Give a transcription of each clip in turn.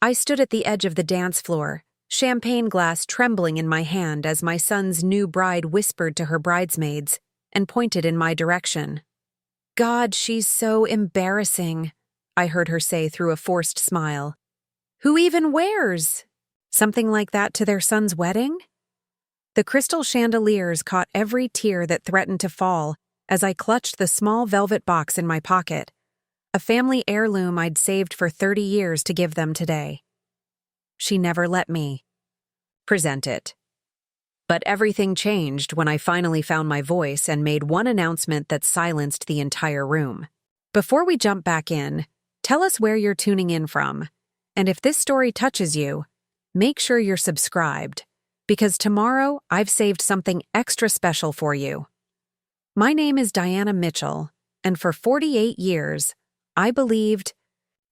I stood at the edge of the dance floor, champagne glass trembling in my hand as my son's new bride whispered to her bridesmaids and pointed in my direction. "God, she's so embarrassing," I heard her say through a forced smile. "Who even wears something like that to their son's wedding?" The crystal chandeliers caught every tear that threatened to fall as I clutched the small velvet box in my pocket, a family heirloom I'd saved for 30 years to give them today. She never let me present it. But everything changed when I finally found my voice and made one announcement that silenced the entire room. Before we jump back in, tell us where you're tuning in from, and if this story touches you, make sure you're subscribed, because tomorrow I've saved something extra special for you. My name is Diana Mitchell, and for 48 years, I believed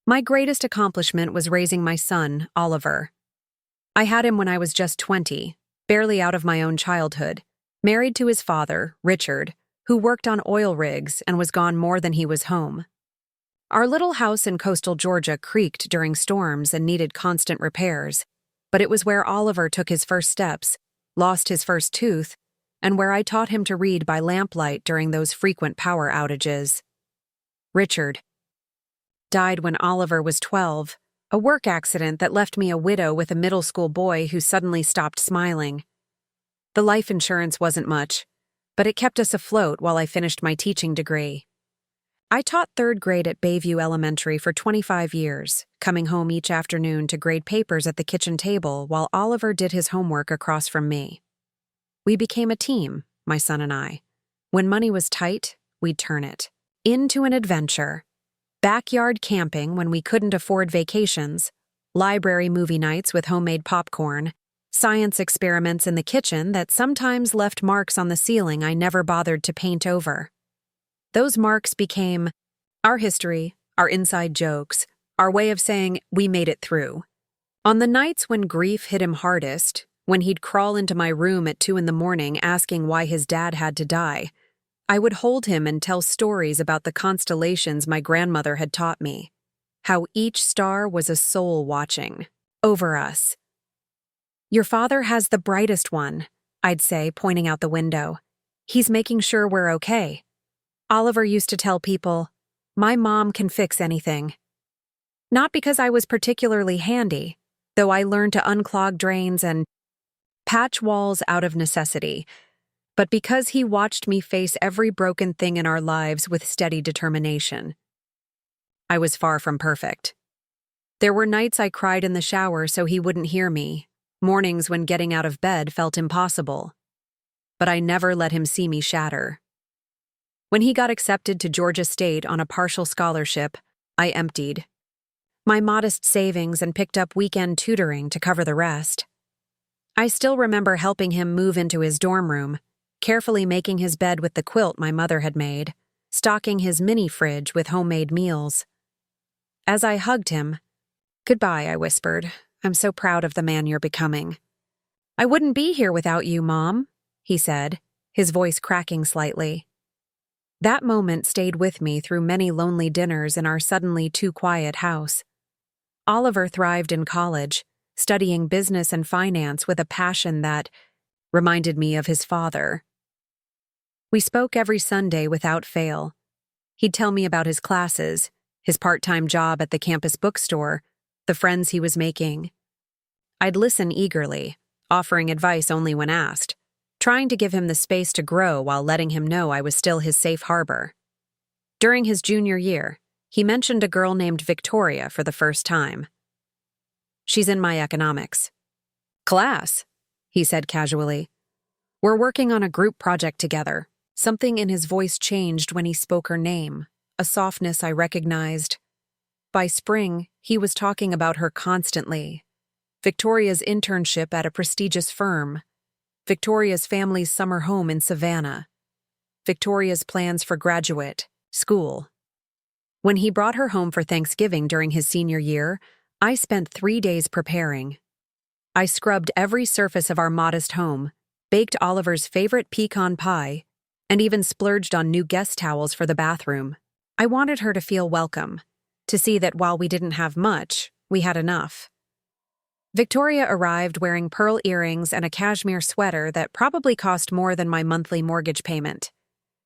my greatest accomplishment was raising my son, Oliver. I had him when I was just 20, barely out of my own childhood, married to his father, Richard, who worked on oil rigs and was gone more than he was home. Our little house in coastal Georgia creaked during storms and needed constant repairs, but it was where Oliver took his first steps, lost his first tooth, and where I taught him to read by lamplight during those frequent power outages. Richard died when Oliver was 12, a work accident that left me a widow with a middle school boy who suddenly stopped smiling. The life insurance wasn't much, but it kept us afloat while I finished my teaching degree. I taught 3rd grade at Bayview Elementary for 25 years, coming home each afternoon to grade papers at the kitchen table while Oliver did his homework across from me. We became a team, my son and I. When money was tight, we'd turn it into an adventure. Backyard camping when we couldn't afford vacations, library movie nights with homemade popcorn, science experiments in the kitchen that sometimes left marks on the ceiling I never bothered to paint over. Those marks became our history, our inside jokes, our way of saying we made it through. On the nights when grief hit him hardest, when he'd crawl into my room at 2 a.m. asking why his dad had to die, I would hold him and tell stories about the constellations my grandmother had taught me, how each star was a soul watching over us. "Your father has the brightest one," I'd say, pointing out the window. "He's making sure we're okay." Oliver used to tell people, "My mom can fix anything." Not because I was particularly handy, though I learned to unclog drains and patch walls out of necessity, but because he watched me face every broken thing in our lives with steady determination. I was far from perfect. There were nights I cried in the shower so he wouldn't hear me, mornings when getting out of bed felt impossible. But I never let him see me shatter. When he got accepted to Georgia State on a partial scholarship, I emptied my modest savings and picked up weekend tutoring to cover the rest. I still remember helping him move into his dorm room, carefully making his bed with the quilt my mother had made, stocking his mini fridge with homemade meals. As I hugged him, "Goodbye," I whispered. "I'm so proud of the man you're becoming." "I wouldn't be here without you, Mom," he said, his voice cracking slightly. That moment stayed with me through many lonely dinners in our suddenly too quiet house. Oliver thrived in college, studying business and finance with a passion that reminded me of his father. We spoke every Sunday without fail. He'd tell me about his classes, his part-time job at the campus bookstore, the friends he was making. I'd listen eagerly, offering advice only when asked, trying to give him the space to grow while letting him know I was still his safe harbor. During his junior year, he mentioned a girl named Victoria for the first time. "She's in my economics class," he said casually. "We're working on a group project together." Something in his voice changed when he spoke her name, a softness I recognized. By spring, he was talking about her constantly. Victoria's internship at a prestigious firm, Victoria's family's summer home in Savannah, Victoria's plans for graduate school. When he brought her home for Thanksgiving during his senior year, I spent 3 days preparing. I scrubbed every surface of our modest home, baked Oliver's favorite pecan pie, and even splurged on new guest towels for the bathroom. I wanted her to feel welcome, to see that while we didn't have much, we had enough. Victoria arrived wearing pearl earrings and a cashmere sweater that probably cost more than my monthly mortgage payment.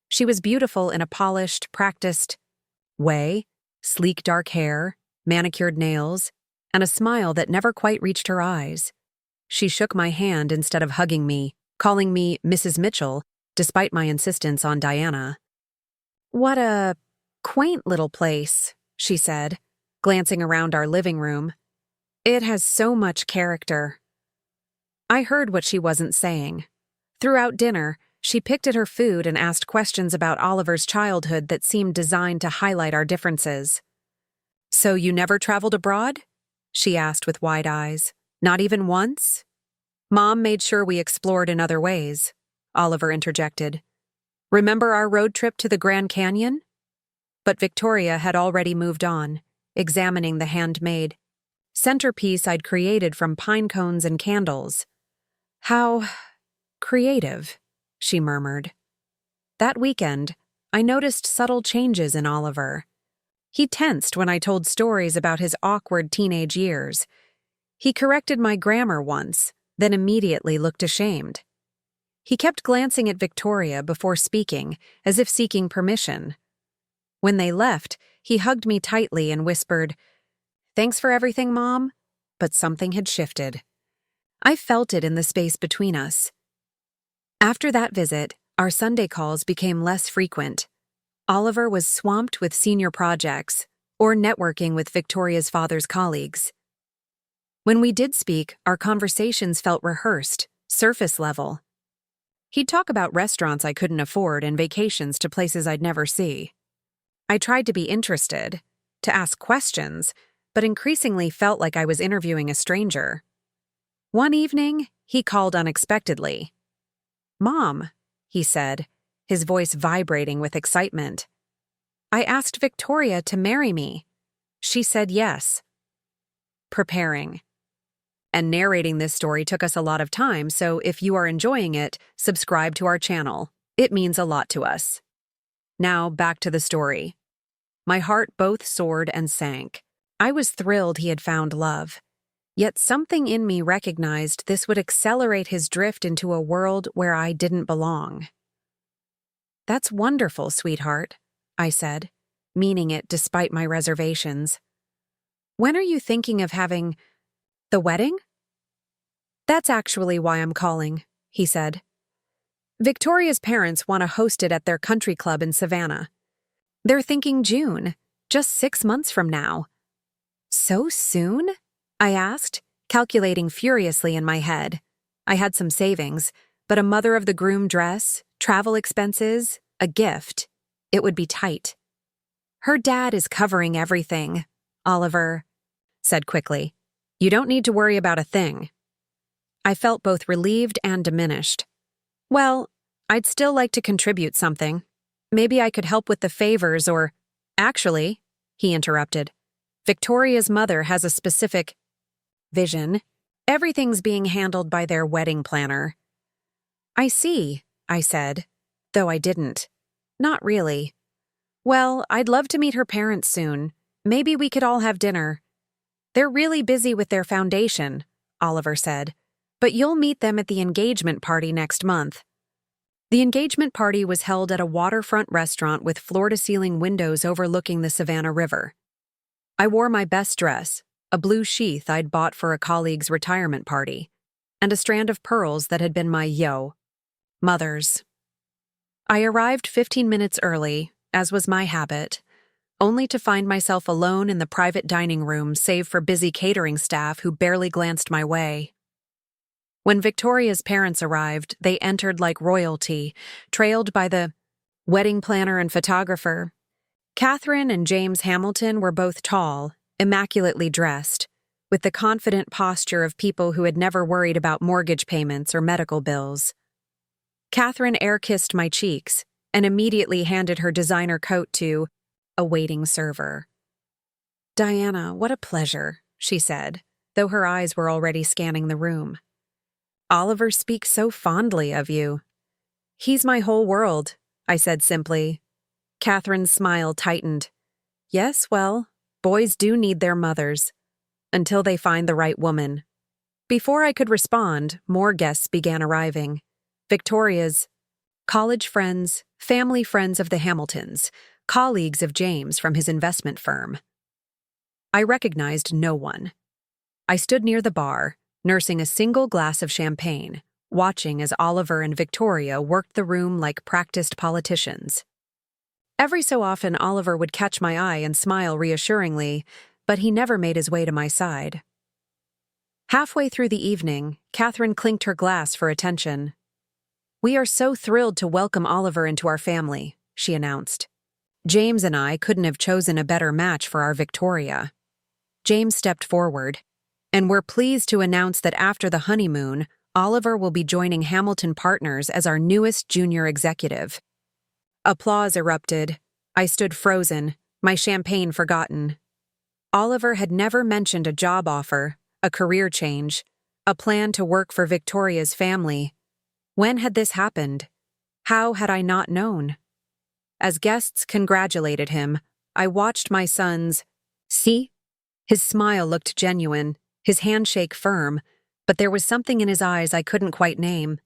She was beautiful in a polished, practiced way, sleek dark hair, manicured nails, and a smile that never quite reached her eyes. She shook my hand instead of hugging me, calling me Mrs. Mitchell, despite my insistence on Diana. "What a quaint little place," she said, glancing around our living room. "It has so much character." I heard what she wasn't saying. Throughout dinner, she picked at her food and asked questions about Oliver's childhood that seemed designed to highlight our differences. "So you never traveled abroad?" she asked with wide eyes. "Not even once?" "Mom made sure we explored in other ways," Oliver interjected. "Remember our road trip to the Grand Canyon?" But Victoria had already moved on, examining the handmade centerpiece I'd created from pine cones and candles. "How creative," she murmured. That weekend, I noticed subtle changes in Oliver. He tensed when I told stories about his awkward teenage years. He corrected my grammar once, then immediately looked ashamed. He kept glancing at Victoria before speaking, as if seeking permission. When they left, he hugged me tightly and whispered, "Thanks for everything, Mom," but something had shifted. I felt it in the space between us. After that visit, our Sunday calls became less frequent. Oliver was swamped with senior projects or networking with Victoria's father's colleagues. When we did speak, our conversations felt rehearsed, surface level. He'd talk about restaurants I couldn't afford and vacations to places I'd never see. I tried to be interested, to ask questions, but increasingly felt like I was interviewing a stranger. One evening, he called unexpectedly. "Mom," he said, his voice vibrating with excitement. "I asked Victoria to marry me. She said yes." Preparing. And narrating this story took us a lot of time, so if you are enjoying it, subscribe to our channel. It means a lot to us. Now, back to the story. My heart both soared and sank. I was thrilled he had found love. Yet something in me recognized this would accelerate his drift into a world where I didn't belong. "That's wonderful, sweetheart," I said, meaning it despite my reservations. "When are you thinking of having the wedding?" "That's actually why I'm calling," he said. "Victoria's parents want to host it at their country club in Savannah. They're thinking June, just 6 months from now." "So soon?" I asked, calculating furiously in my head. I had some savings, but a mother of the groom dress, travel expenses, a gift. It would be tight. "Her dad is covering everything," Oliver said quickly. "You don't need to worry about a thing." I felt both relieved and diminished. "Well, I'd still like to contribute something. Maybe I could help with the favors or—" "Actually," he interrupted, "Victoria's mother has a specific vision. Everything's being handled by their wedding planner." "I see," I said, though I didn't. "Not really." "Well, I'd love to meet her parents soon. Maybe we could all have dinner." "They're really busy with their foundation," Oliver said, "but you'll meet them at the engagement party next month." The engagement party was held at a waterfront restaurant with floor-to-ceiling windows overlooking the Savannah River. I wore my best dress, a blue sheath I'd bought for a colleague's retirement party, and a strand of pearls that had been my mother's. I arrived 15 minutes early, as was my habit, only to find myself alone in the private dining room save for busy catering staff who barely glanced my way. When Victoria's parents arrived, they entered like royalty, trailed by the wedding planner and photographer. Catherine and James Hamilton were both tall, immaculately dressed, with the confident posture of people who had never worried about mortgage payments or medical bills. Catherine air-kissed my cheeks and immediately handed her designer coat to a waiting server. "Diana, what a pleasure," she said, though her eyes were already scanning the room. "Oliver speaks so fondly of you." "He's my whole world," I said simply. Catherine's smile tightened. "Yes, well, boys do need their mothers. Until they find the right woman." Before I could respond, more guests began arriving. Victoria's college friends, family friends of the Hamiltons, colleagues of James from his investment firm. I recognized no one. I stood near the bar, nursing a single glass of champagne, watching as Oliver and Victoria worked the room like practiced politicians. Every so often, Oliver would catch my eye and smile reassuringly, but he never made his way to my side. Halfway through the evening, Catherine clinked her glass for attention. "We are so thrilled to welcome Oliver into our family," she announced. "James and I couldn't have chosen a better match for our Victoria." James stepped forward. "And we're pleased to announce that after the honeymoon, Oliver will be joining Hamilton Partners as our newest junior executive." Applause erupted. I stood frozen, my champagne forgotten. Oliver had never mentioned a job offer, a career change, a plan to work for Victoria's family. When had this happened? How had I not known? As guests congratulated him, I watched my son's "See?" His smile looked genuine, his handshake firm, but there was something in his eyes I couldn't quite name.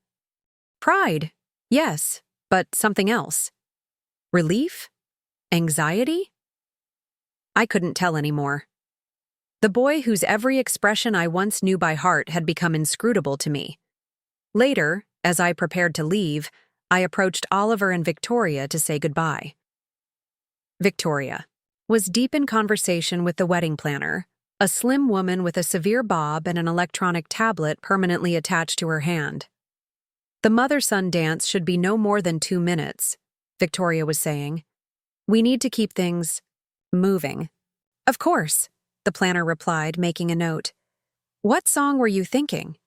Pride, yes, but something else. Relief? Anxiety? I couldn't tell anymore. The boy whose every expression I once knew by heart had become inscrutable to me. Later, as I prepared to leave, I approached Oliver and Victoria to say goodbye. Victoria was deep in conversation with the wedding planner, a slim woman with a severe bob and an electronic tablet permanently attached to her hand. "The mother-son dance should be no more than 2 minutes," Victoria was saying. "We need to keep things moving." "Of course," the planner replied, making a note. "What song were you thinking?"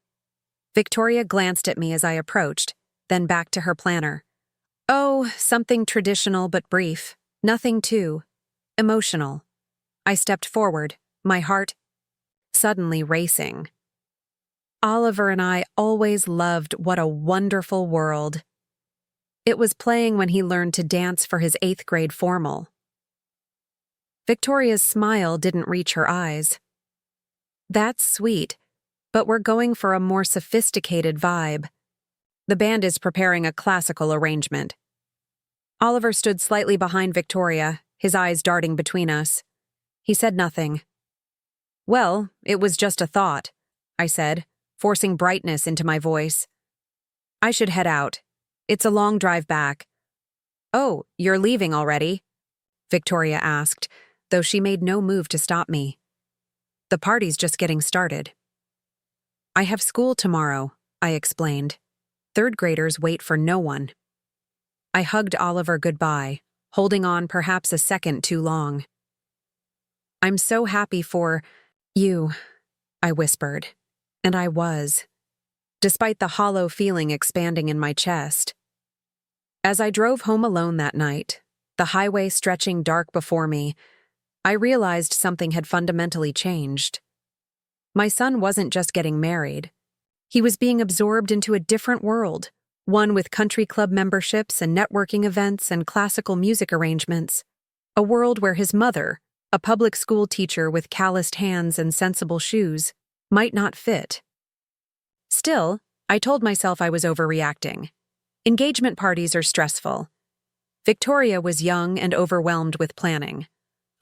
Victoria glanced at me as I approached, then back to her planner. "Oh, something traditional but brief. Nothing too emotional." I stepped forward, my heart suddenly racing. Oliver and I always loved What a Wonderful World. It was playing when he learned to dance for his 8th grade formal. Victoria's smile didn't reach her eyes. "That's sweet, but we're going for a more sophisticated vibe. The band is preparing a classical arrangement." Oliver stood slightly behind Victoria, his eyes darting between us. He said nothing. "Well, it was just a thought," I said, forcing brightness into my voice. "I should head out. It's a long drive back." "Oh, you're leaving already?" Victoria asked, though she made no move to stop me. "The party's just getting started." "I have school tomorrow," I explained. 3rd graders wait for no one." I hugged Oliver goodbye, holding on perhaps a second too long. "I'm so happy for you," I whispered, and I was, despite the hollow feeling expanding in my chest. As I drove home alone that night, the highway stretching dark before me, I realized something had fundamentally changed. My son wasn't just getting married. He was being absorbed into a different world, one with country club memberships and networking events and classical music arrangements. A world where his mother, a public school teacher with calloused hands and sensible shoes, might not fit. Still, I told myself I was overreacting. Engagement parties are stressful. Victoria was young and overwhelmed with planning.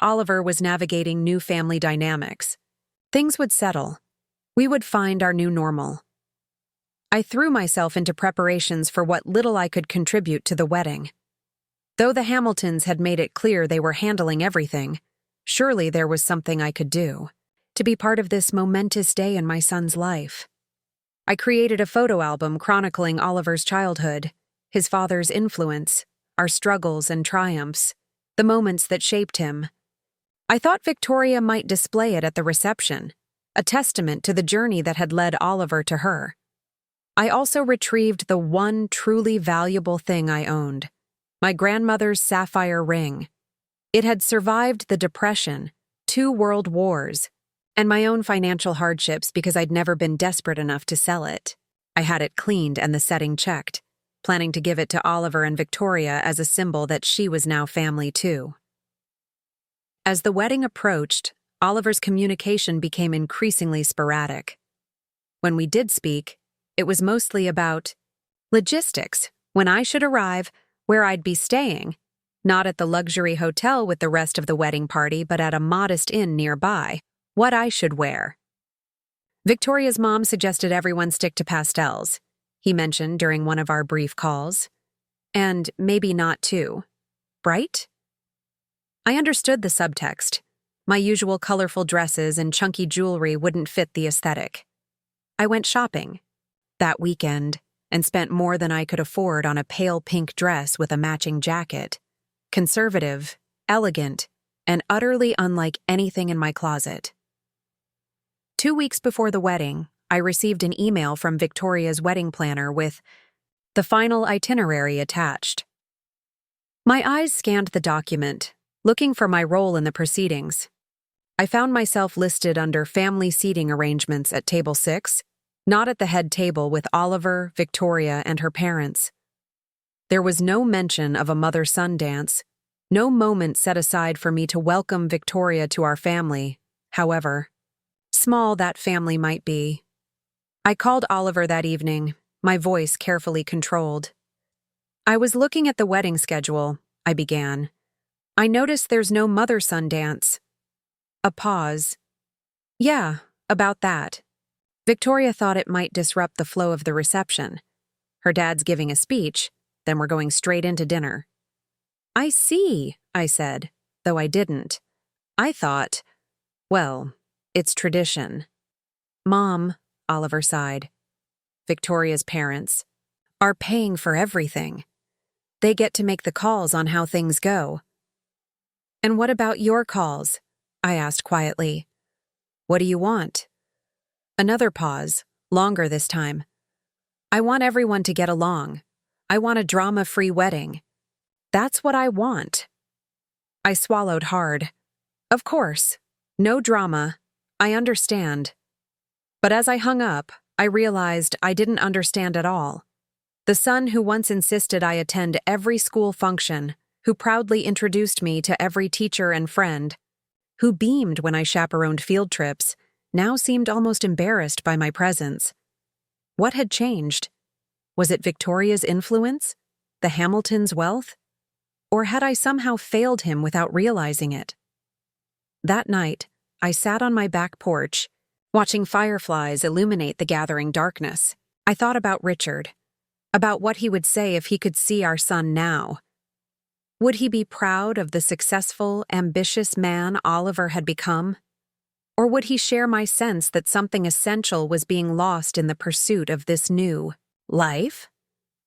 Oliver was navigating new family dynamics. Things would settle. We would find our new normal. I threw myself into preparations for what little I could contribute to the wedding. Though the Hamiltons had made it clear they were handling everything, surely there was something I could do to be part of this momentous day in my son's life. I created a photo album chronicling Oliver's childhood, his father's influence, our struggles and triumphs, the moments that shaped him. I thought Victoria might display it at the reception, a testament to the journey that had led Oliver to her. I also retrieved the one truly valuable thing I owned, my grandmother's sapphire ring. It had survived the Depression, 2 world wars, and my own financial hardships because I'd never been desperate enough to sell it. I had it cleaned and the setting checked, planning to give it to Oliver and Victoria as a symbol that she was now family too. As the wedding approached, Oliver's communication became increasingly sporadic. When we did speak, it was mostly about logistics, when I should arrive, where I'd be staying, not at the luxury hotel with the rest of the wedding party, but at a modest inn nearby, what I should wear. Victoria's mom suggested everyone stick to pastels, he mentioned during one of our brief calls. And maybe not too bright? I understood the subtext. My usual colorful dresses and chunky jewelry wouldn't fit the aesthetic. I went shopping that weekend and spent more than I could afford on a pale pink dress with a matching jacket. Conservative, elegant, and utterly unlike anything in my closet. 2 weeks before the wedding, I received an email from Victoria's wedding planner with the final itinerary attached. My eyes scanned the document, looking for my role in the proceedings. I found myself listed under family seating arrangements at table 6, not at the head table with Oliver, Victoria, and her parents. There was no mention of a mother-son dance, no moment set aside for me to welcome Victoria to our family, however small that family might be. I called Oliver that evening, my voice carefully controlled. I was looking at the wedding schedule, I began. I noticed there's no mother-son dance. A pause. Yeah, about that. Victoria thought it might disrupt the flow of the reception. Her dad's giving a speech, then we're going straight into dinner. I see, I said, though I didn't. I thought, well, it's tradition. Mom, Oliver sighed. Victoria's parents are paying for everything. They get to make the calls on how things go. And what about your calls? I asked quietly. What do you want? Another pause, longer this time. I want everyone to get along. I want a drama-free wedding. That's what I want. I swallowed hard. Of course, no drama. I understand. But as I hung up, I realized I didn't understand at all. The son who once insisted I attend every school function, who proudly introduced me to every teacher and friend, who beamed when I chaperoned field trips, now seemed almost embarrassed by my presence. What had changed? Was it Victoria's influence? The Hamiltons' wealth? Or had I somehow failed him without realizing it? That night, I sat on my back porch, watching fireflies illuminate the gathering darkness. I thought about Richard, about what he would say if he could see our son now. Would he be proud of the successful, ambitious man Oliver had become? Or would he share my sense that something essential was being lost in the pursuit of this new life?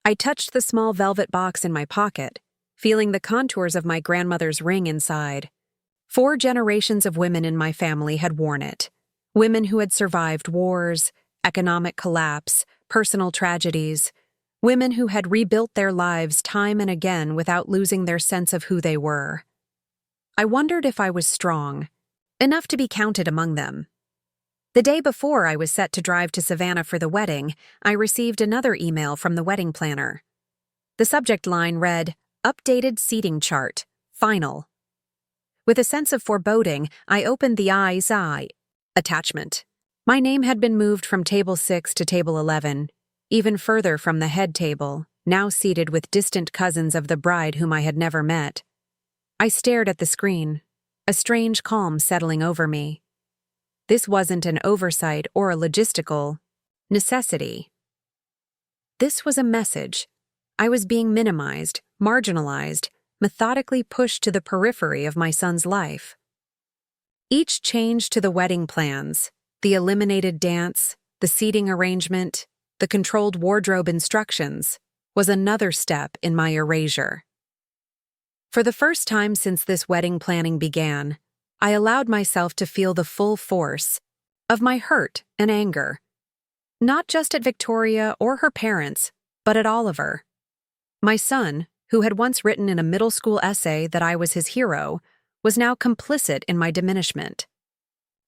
I touched the small velvet box in my pocket, feeling the contours of my grandmother's ring inside. 4 generations of women in my family had worn it. Women who had survived wars, economic collapse, personal tragedies. Women who had rebuilt their lives time and again without losing their sense of who they were. I wondered if I was strong, enough to be counted among them. The day before I was set to drive to Savannah for the wedding, I received another email from the wedding planner. The subject line read, "Updated seating chart, final." With a sense of foreboding, I opened the I attachment. My name had been moved from table 6 to table 11, even further from the head table, now seated with distant cousins of the bride whom I had never met. I stared at the screen, a strange calm settling over me. This wasn't an oversight or a logistical necessity. This was a message. I was being minimized, marginalized, methodically pushed to the periphery of my son's life. Each change to the wedding plans, the eliminated dance, the seating arrangement, the controlled wardrobe instructions, was another step in my erasure. For the first time since this wedding planning began, I allowed myself to feel the full force of my hurt and anger, not just at Victoria or her parents, but at Oliver. My son, who had once written in a middle school essay that I was his hero, was now complicit in my diminishment.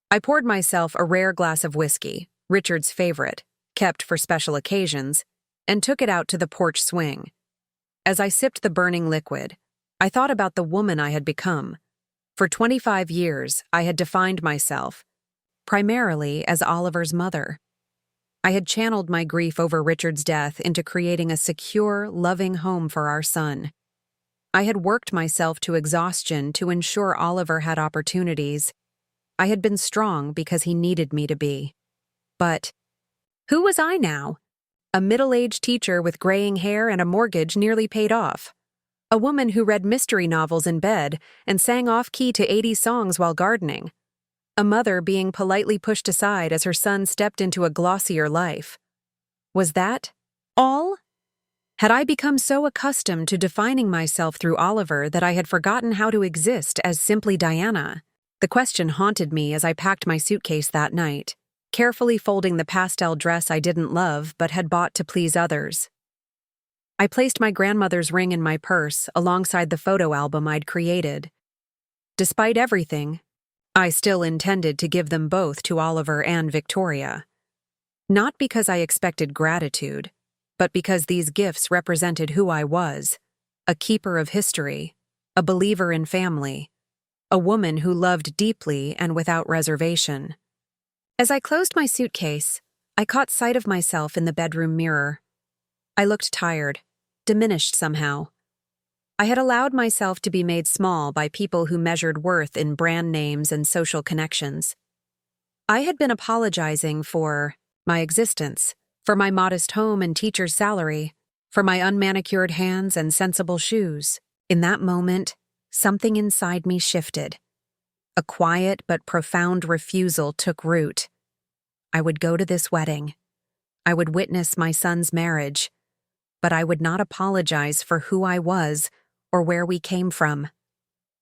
I poured myself a rare glass of whiskey, Richard's favorite, kept for special occasions, and took it out to the porch swing. As I sipped the burning liquid, I thought about the woman I had become. For 25 years, I had defined myself, primarily as Oliver's mother. I had channeled my grief over Richard's death into creating a secure, loving home for our son. I had worked myself to exhaustion to ensure Oliver had opportunities. I had been strong because he needed me to be. But who was I now? A middle-aged teacher with graying hair and a mortgage nearly paid off. A woman who read mystery novels in bed and sang off-key to 80s songs while gardening. A mother being politely pushed aside as her son stepped into a glossier life. Was that all? Had I become so accustomed to defining myself through Oliver that I had forgotten how to exist as simply Diana? The question haunted me as I packed my suitcase that night, carefully folding the pastel dress I didn't love but had bought to please others. I placed my grandmother's ring in my purse alongside the photo album I'd created. Despite everything, I still intended to give them both to Oliver and Victoria. Not because I expected gratitude, but because these gifts represented who I was, a keeper of history, a believer in family, a woman who loved deeply and without reservation. As I closed my suitcase, I caught sight of myself in the bedroom mirror. I looked tired, diminished somehow. I had allowed myself to be made small by people who measured worth in brand names and social connections. I had been apologizing for my existence, for my modest home and teacher's salary, for my unmanicured hands and sensible shoes. In that moment, something inside me shifted. A quiet but profound refusal took root. I would go to this wedding. I would witness my son's marriage, but I would not apologize for who I was or where we came from.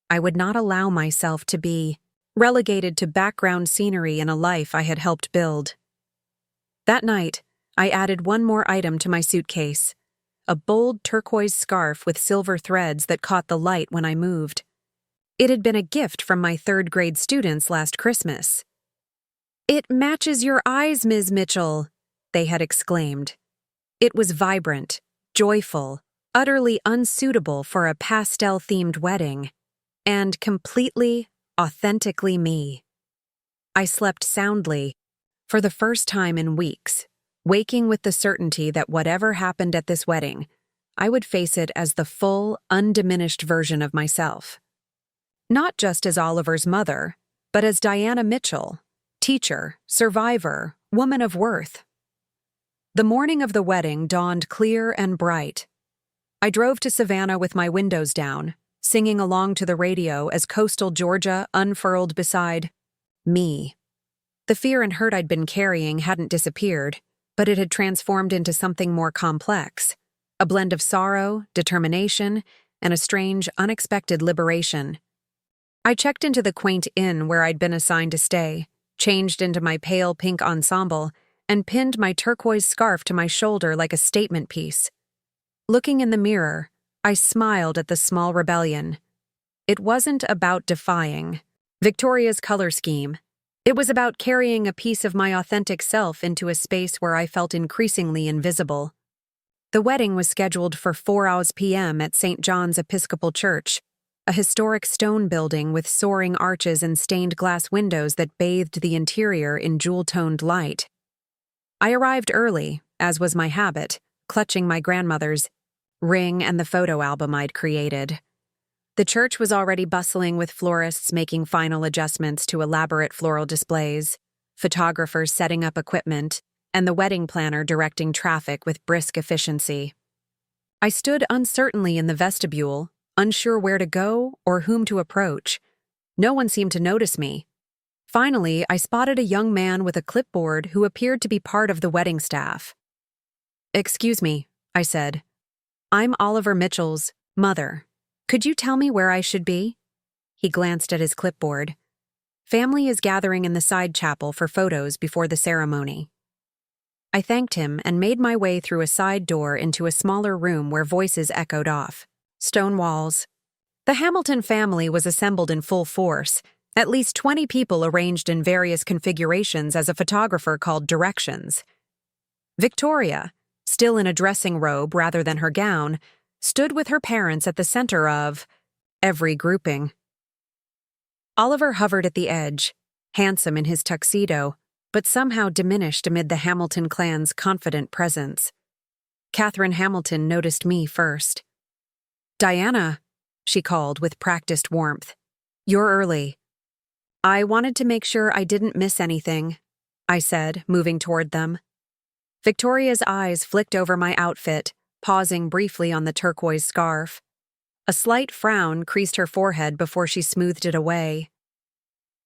I would not allow myself to be relegated to background scenery in a life I had helped build. That night, I added one more item to my suitcase, a bold turquoise scarf with silver threads that caught the light when I moved. It had been a gift from my third-grade students last Christmas. "It matches your eyes, Ms. Mitchell," they had exclaimed. It was vibrant, joyful, utterly unsuitable for a pastel-themed wedding, and completely, authentically me. I slept soundly, for the first time in weeks, waking with the certainty that whatever happened at this wedding, I would face it as the full, undiminished version of myself. Not just as Oliver's mother, but as Diana Mitchell, teacher, survivor, woman of worth. The morning of the wedding dawned clear and bright. I drove to Savannah with my windows down, singing along to the radio as coastal Georgia unfurled beside me. The fear and hurt I'd been carrying hadn't disappeared, but it had transformed into something more complex, a blend of sorrow, determination, and a strange, unexpected liberation. I checked into the quaint inn where I'd been assigned to stay, changed into my pale pink ensemble, and pinned my turquoise scarf to my shoulder like a statement piece. Looking in the mirror, I smiled at the small rebellion. It wasn't about defying Victoria's color scheme. It was about carrying a piece of my authentic self into a space where I felt increasingly invisible. The wedding was scheduled for 4 p.m. at St. John's Episcopal Church, a historic stone building with soaring arches and stained glass windows that bathed the interior in jewel-toned light. I arrived early, as was my habit, clutching my grandmother's ring and the photo album I'd created. The church was already bustling with florists making final adjustments to elaborate floral displays, photographers setting up equipment, and the wedding planner directing traffic with brisk efficiency. I stood uncertainly in the vestibule, unsure where to go or whom to approach. No one seemed to notice me. Finally, I spotted a young man with a clipboard who appeared to be part of the wedding staff. "Excuse me," I said. "I'm Oliver Mitchell's mother. Could you tell me where I should be?" He glanced at his clipboard. "Family is gathering in the side chapel for photos before the ceremony." I thanked him and made my way through a side door into a smaller room where voices echoed off. Stone walls. The Hamilton family was assembled in full force, at least 20 people arranged in various configurations as a photographer called directions. Victoria, still in a dressing robe rather than her gown, stood with her parents at the center of every grouping. Oliver hovered at the edge, handsome in his tuxedo, but somehow diminished amid the Hamilton clan's confident presence. Catherine Hamilton noticed me first. "Diana," she called with practiced warmth. "You're early." "I wanted to make sure I didn't miss anything," I said, moving toward them. Victoria's eyes flicked over my outfit, pausing briefly on the turquoise scarf. A slight frown creased her forehead before she smoothed it away.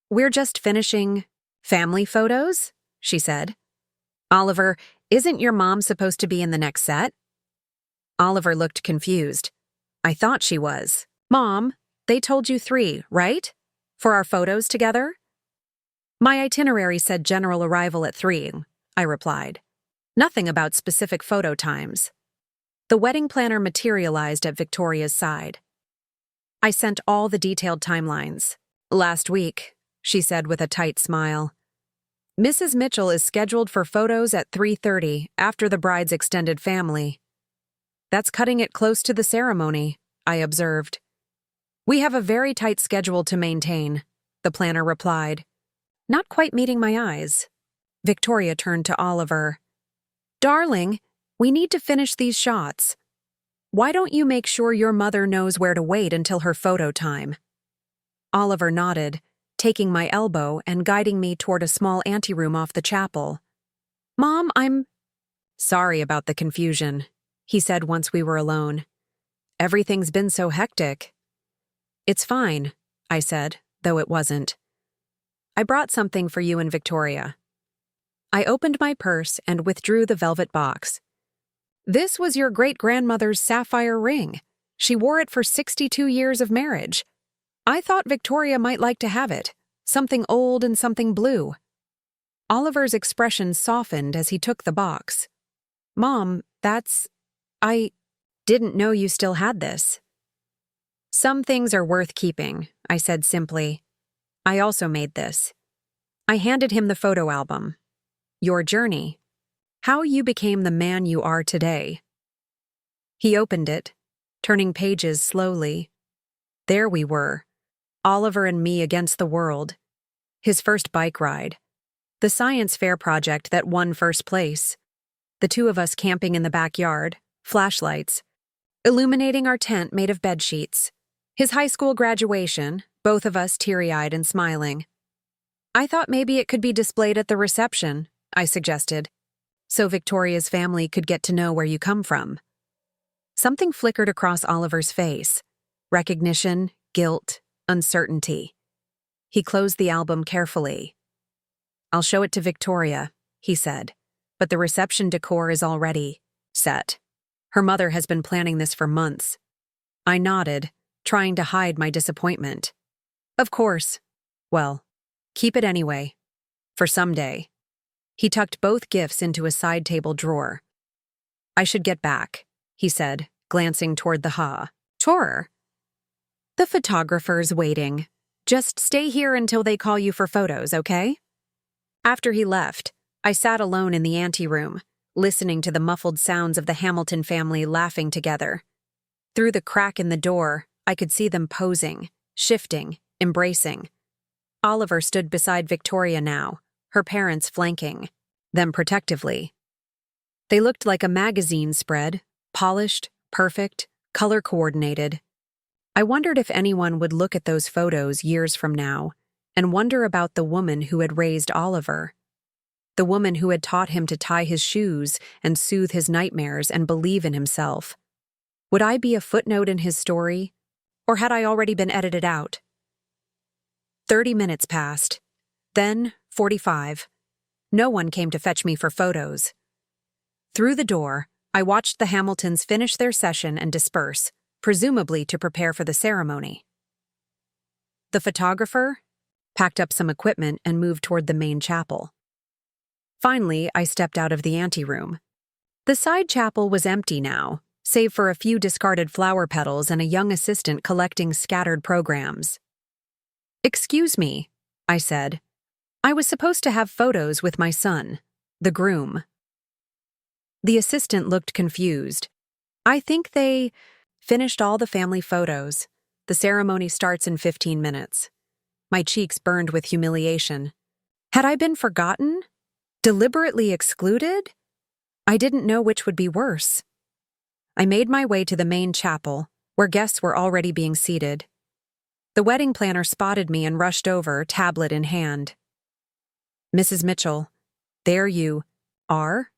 "We're just finishing family photos," she said. "Oliver, isn't your mom supposed to be in the next set?" Oliver looked confused. "I thought she was." "Mom, they told you 3, right? For our photos together?" "My itinerary said general arrival at 3, I replied. Nothing about specific photo times. The wedding planner materialized at Victoria's side. "I sent all the detailed timelines. Last week," she said with a tight smile. "Mrs. Mitchell is scheduled for photos at 3:30 after the bride's extended family." "That's cutting it close to the ceremony," I observed. "We have a very tight schedule to maintain," the planner replied. Not quite meeting my eyes. Victoria turned to Oliver. "Darling, we need to finish these shots. Why don't you make sure your mother knows where to wait until her photo time?" Oliver nodded, taking my elbow and guiding me toward a small anteroom off the chapel. "Mom, I'm sorry about the confusion," he said once we were alone. "Everything's been so hectic." "It's fine," I said, though it wasn't. "I brought something for you and Victoria." I opened my purse and withdrew the velvet box. "This was your great-grandmother's sapphire ring. She wore it for 62 years of marriage. I thought Victoria might like to have it, something old and something blue." Oliver's expression softened as he took the box. "Mom, I didn't know you still had this." "Some things are worth keeping," I said simply. "I also made this." I handed him the photo album. "Your journey. How you became the man you are today." He opened it, turning pages slowly. There we were, Oliver and me against the world. His first bike ride. The science fair project that won first place. The 2 of us camping in the backyard, flashlights, illuminating our tent made of bedsheets. His high school graduation, both of us teary-eyed and smiling. "I thought maybe it could be displayed at the reception," I suggested, "so Victoria's family could get to know where you come from." Something flickered across Oliver's face. Recognition, guilt, uncertainty. He closed the album carefully. "I'll show it to Victoria," he said, "but the reception decor is already set. Her mother has been planning this for months." I nodded, trying to hide my disappointment. "Of course. Well, keep it anyway. For someday." He tucked both gifts into a side table drawer. "I should get back," he said, glancing toward the tour. "The photographer's waiting. Just stay here until they call you for photos, okay?" After he left, I sat alone in the anteroom, listening to the muffled sounds of the Hamilton family laughing together. Through the crack in the door, I could see them posing, shifting, embracing. Oliver stood beside Victoria now, her parents flanking them protectively. They looked like a magazine spread, polished, perfect, color-coordinated. I wondered if anyone would look at those photos years from now and wonder about the woman who had raised Oliver. The woman who had taught him to tie his shoes and soothe his nightmares and believe in himself. Would I be a footnote in his story, or had I already been edited out? 30 minutes passed. Then 45. No one came to fetch me for photos. Through the door, I watched the Hamiltons finish their session and disperse, presumably to prepare for the ceremony. The photographer packed up some equipment and moved toward the main chapel. Finally, I stepped out of the anteroom. The side chapel was empty now, save for a few discarded flower petals and a young assistant collecting scattered programs. "Excuse me," I said. "I was supposed to have photos with my son, the groom." The assistant looked confused. "I think they finished all the family photos. The ceremony starts in 15 minutes. My cheeks burned with humiliation. Had I been forgotten? Deliberately excluded? I didn't know which would be worse. I made my way to the main chapel, where guests were already being seated. The wedding planner spotted me and rushed over, tablet in hand. "Mrs. Mitchell, there you are.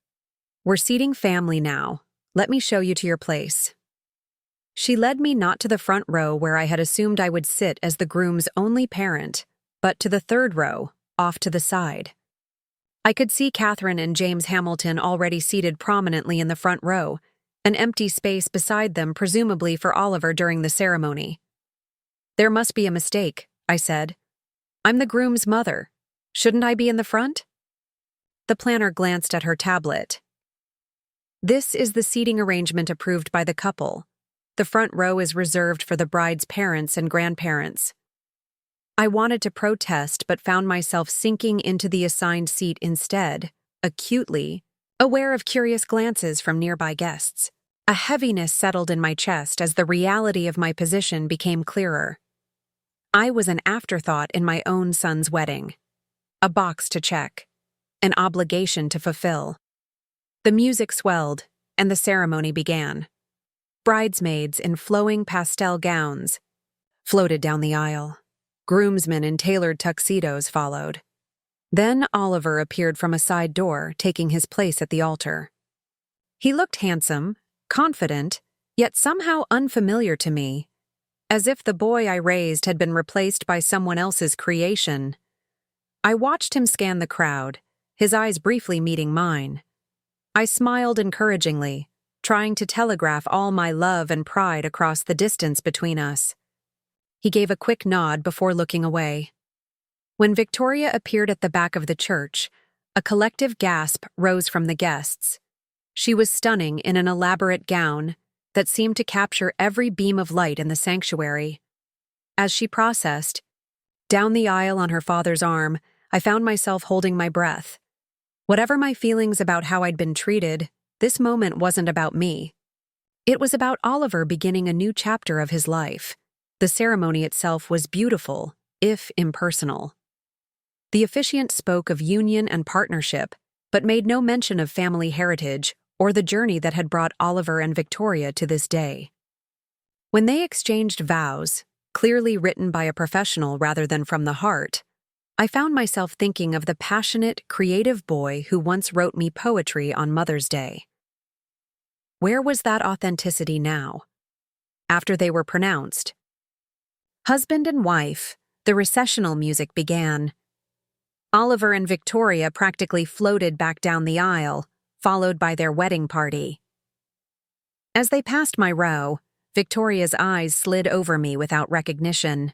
We're seating family now. Let me show you to your place." She led me not to the front row where I had assumed I would sit as the groom's only parent, but to the third row, off to the side. I could see Catherine and James Hamilton already seated prominently in the front row, an empty space beside them presumably for Oliver during the ceremony. "There must be a mistake," I said. "I'm the groom's mother. Shouldn't I be in the front?" The planner glanced at her tablet. "This is the seating arrangement approved by the couple. The front row is reserved for the bride's parents and grandparents." I wanted to protest but found myself sinking into the assigned seat instead, acutely, aware of curious glances from nearby guests. A heaviness settled in my chest as the reality of my position became clearer. I was an afterthought in my own son's wedding. A box to check. An obligation to fulfill. The music swelled, and the ceremony began. Bridesmaids in flowing pastel gowns floated down the aisle. Groomsmen in tailored tuxedos followed. Then Oliver appeared from a side door, taking his place at the altar. He looked handsome, confident, yet somehow unfamiliar to me, as if the boy I raised had been replaced by someone else's creation. I watched him scan the crowd, his eyes briefly meeting mine. I smiled encouragingly, trying to telegraph all my love and pride across the distance between us. He gave a quick nod before looking away. When Victoria appeared at the back of the church, a collective gasp rose from the guests. She was stunning in an elaborate gown that seemed to capture every beam of light in the sanctuary. As she processed, down the aisle on her father's arm, I found myself holding my breath. Whatever my feelings about how I'd been treated, this moment wasn't about me. It was about Oliver beginning a new chapter of his life. The ceremony itself was beautiful, if impersonal. The officiant spoke of union and partnership, but made no mention of family heritage or the journey that had brought Oliver and Victoria to this day. When they exchanged vows, clearly written by a professional rather than from the heart, I found myself thinking of the passionate, creative boy who once wrote me poetry on Mother's Day. Where was that authenticity now? After they were pronounced, husband and wife, the recessional music began. Oliver and Victoria practically floated back down the aisle, followed by their wedding party. As they passed my row, Victoria's eyes slid over me without recognition.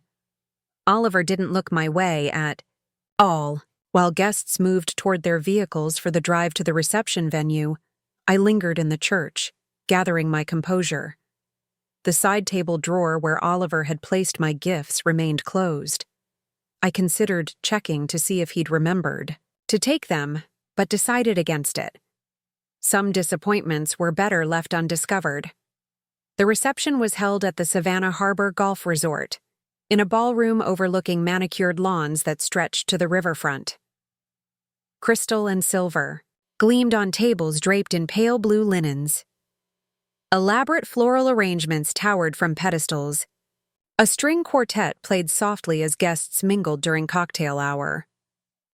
Oliver didn't look my way at all. While guests moved toward their vehicles for the drive to the reception venue, I lingered in the church, gathering my composure. The side table drawer where Oliver had placed my gifts remained closed. I considered checking to see if he'd remembered to take them, but decided against it. Some disappointments were better left undiscovered. The reception was held at the Savannah Harbor Golf Resort, in a ballroom overlooking manicured lawns that stretched to the riverfront. Crystal and silver gleamed on tables draped in pale blue linens. Elaborate floral arrangements towered from pedestals. A string quartet played softly as guests mingled during cocktail hour.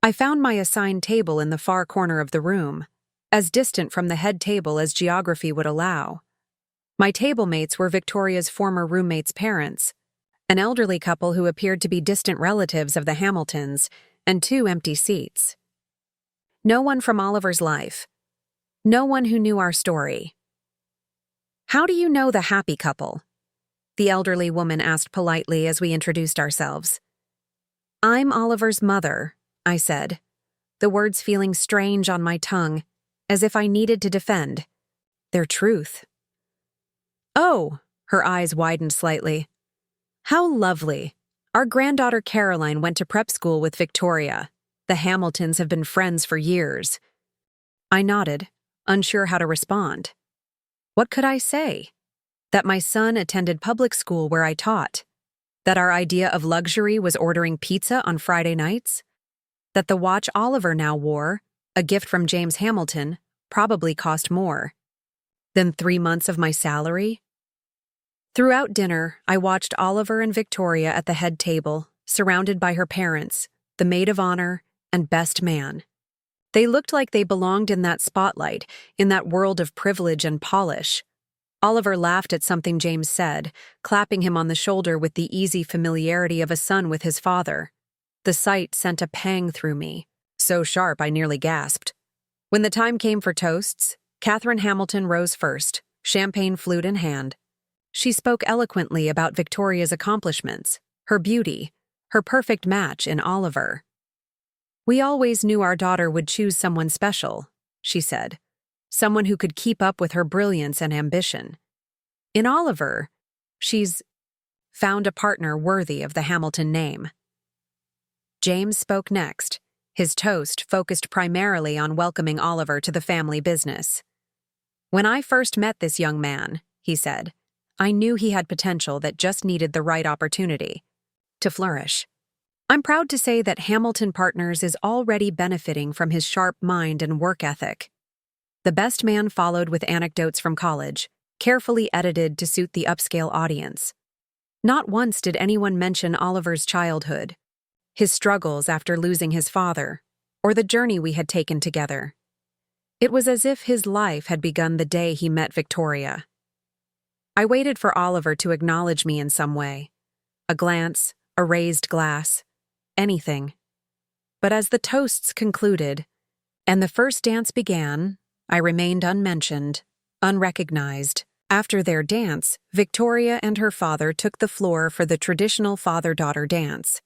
I found my assigned table in the far corner of the room, as distant from the head table as geography would allow. My table mates were Victoria's former roommate's parents, an elderly couple who appeared to be distant relatives of the Hamiltons, and 2 empty seats. No one from Oliver's life. No one who knew our story. "How do you know the happy couple?" the elderly woman asked politely as we introduced ourselves. "I'm Oliver's mother," I said, the words feeling strange on my tongue, as if I needed to defend their truth. "Oh," her eyes widened slightly. "How lovely. Our granddaughter Caroline went to prep school with Victoria. The Hamiltons have been friends for years." I nodded, unsure how to respond. What could I say? That my son attended public school where I taught? That our idea of luxury was ordering pizza on Friday nights? That the watch Oliver now wore, A gift from James Hamilton probably cost more than 3 months of my salary. Throughout dinner, I watched Oliver and Victoria at the head table, surrounded by her parents, the maid of honor, and best man. They looked like they belonged in that spotlight, in that world of privilege and polish. Oliver laughed at something James said, clapping him on the shoulder with the easy familiarity of a son with his father. The sight sent a pang through me, so sharp I nearly gasped. When the time came for toasts, Catherine Hamilton rose first, champagne flute in hand. She spoke eloquently about Victoria's accomplishments, her beauty, her perfect match in Oliver. "We always knew our daughter would choose someone special," she said, "someone who could keep up with her brilliance and ambition. In Oliver, she's found a partner worthy of the Hamilton name." James spoke next, his toast focused primarily on welcoming Oliver to the family business. "When I first met this young man," he said, "I knew he had potential that just needed the right opportunity to flourish. I'm proud to say that Hamilton Partners is already benefiting from his sharp mind and work ethic." The best man followed with anecdotes from college, carefully edited to suit the upscale audience. Not once did anyone mention Oliver's childhood, his struggles after losing his father, or the journey we had taken together. It was as if his life had begun the day he met Victoria. I waited for Oliver to acknowledge me in some way. A glance, a raised glass, anything. But as the toasts concluded, and the first dance began, I remained unmentioned, unrecognized. After their dance, Victoria and her father took the floor for the traditional father-daughter dance.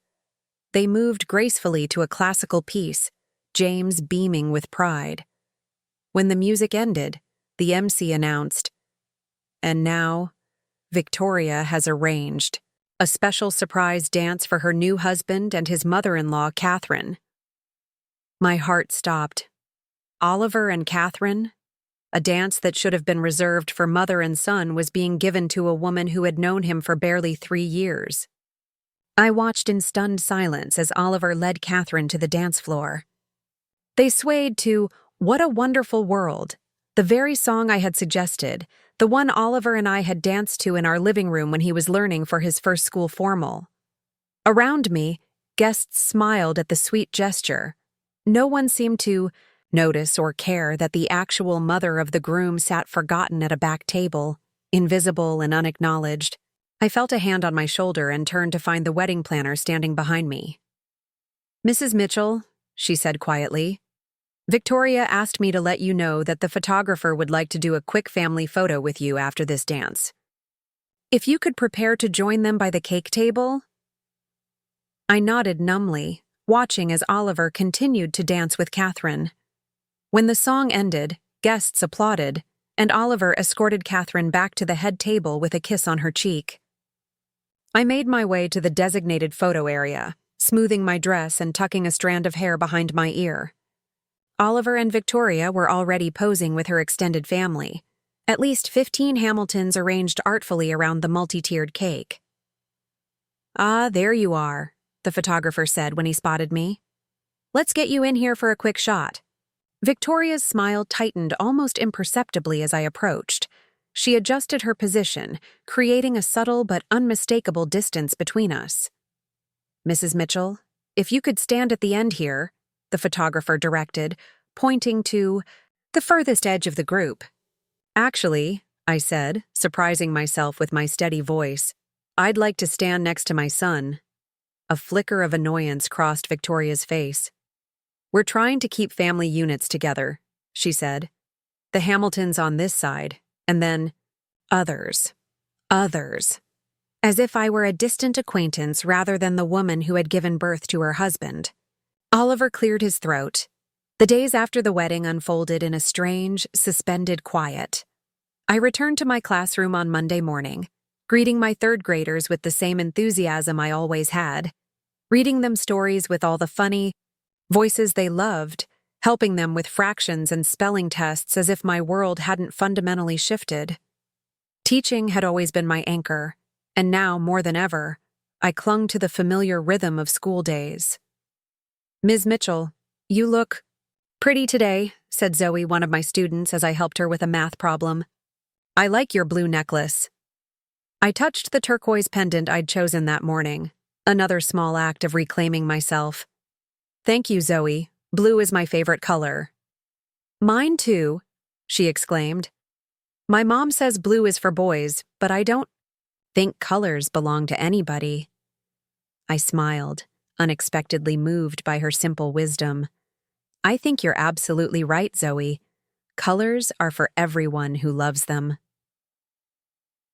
They moved gracefully to a classical piece, James beaming with pride. When the music ended, the MC announced, "And now, Victoria has arranged a special surprise dance for her new husband and his mother-in-law, Catherine." My heart stopped. Oliver and Catherine? A dance that should have been reserved for mother and son was being given to a woman who had known him for barely 3 years. I watched in stunned silence as Oliver led Catherine to the dance floor. They swayed to "What a Wonderful World," the very song I had suggested, the one Oliver and I had danced to in our living room when he was learning for his first school formal. Around me, guests smiled at the sweet gesture. No one seemed to notice or care that the actual mother of the groom sat forgotten at a back table, invisible and unacknowledged. I felt a hand on my shoulder and turned to find the wedding planner standing behind me. "Mrs. Mitchell," she said quietly, "Victoria asked me to let you know that the photographer would like to do a quick family photo with you after this dance. If you could prepare to join them by the cake table." I nodded numbly, watching as Oliver continued to dance with Catherine. When the song ended, guests applauded, and Oliver escorted Catherine back to the head table with a kiss on her cheek. I made my way to the designated photo area, smoothing my dress and tucking a strand of hair behind my ear. Oliver and Victoria were already posing with her extended family, at least 15 Hamiltons arranged artfully around the multi-tiered cake. "Ah, there you are," the photographer said when he spotted me. "Let's get you in here for a quick shot." Victoria's smile tightened almost imperceptibly as I approached. She adjusted her position, creating a subtle but unmistakable distance between us. "Mrs. Mitchell, if you could stand at the end here," the photographer directed, pointing to the furthest edge of the group. "Actually," I said, surprising myself with my steady voice, "I'd like to stand next to my son." A flicker of annoyance crossed Victoria's face. "We're trying to keep family units together," she said. "The Hamiltons on this side, and then others. Others." As if I were a distant acquaintance rather than the woman who had given birth to her husband. Oliver cleared his throat. The days after the wedding unfolded in a strange, suspended quiet. I returned to my classroom on Monday morning, greeting my third graders with the same enthusiasm I always had, reading them stories with all the funny voices they loved, helping them with fractions and spelling tests as if my world hadn't fundamentally shifted. Teaching had always been my anchor, and now, more than ever, I clung to the familiar rhythm of school days. "Ms. Mitchell, you look Pretty today, said Zoe, one of my students, as I helped her with a math problem. I like your blue necklace. I touched the turquoise pendant I'd chosen that morning, another small act of reclaiming myself. Thank you, Zoe. Blue is my favorite color. Mine too, she exclaimed. My mom says blue is for boys, but I don't think colors belong to anybody. I smiled, unexpectedly moved by her simple wisdom. I think you're absolutely right, Zoe. Colors are for everyone who loves them.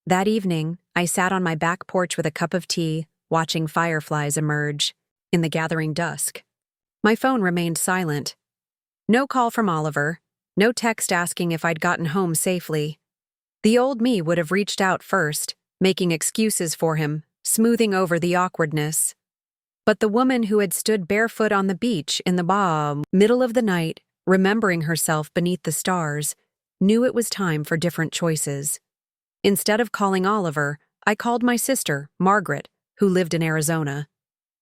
That evening, I sat on my back porch with a cup of tea, watching fireflies emerge in the gathering dusk. My phone remained silent. No call from Oliver, no text asking if I'd gotten home safely. The old me would have reached out first, making excuses for him, smoothing over the awkwardness. But the woman who had stood barefoot on the beach in the middle of the night, remembering herself beneath the stars, knew it was time for different choices. Instead of calling Oliver, I called my sister, Margaret, who lived in Arizona.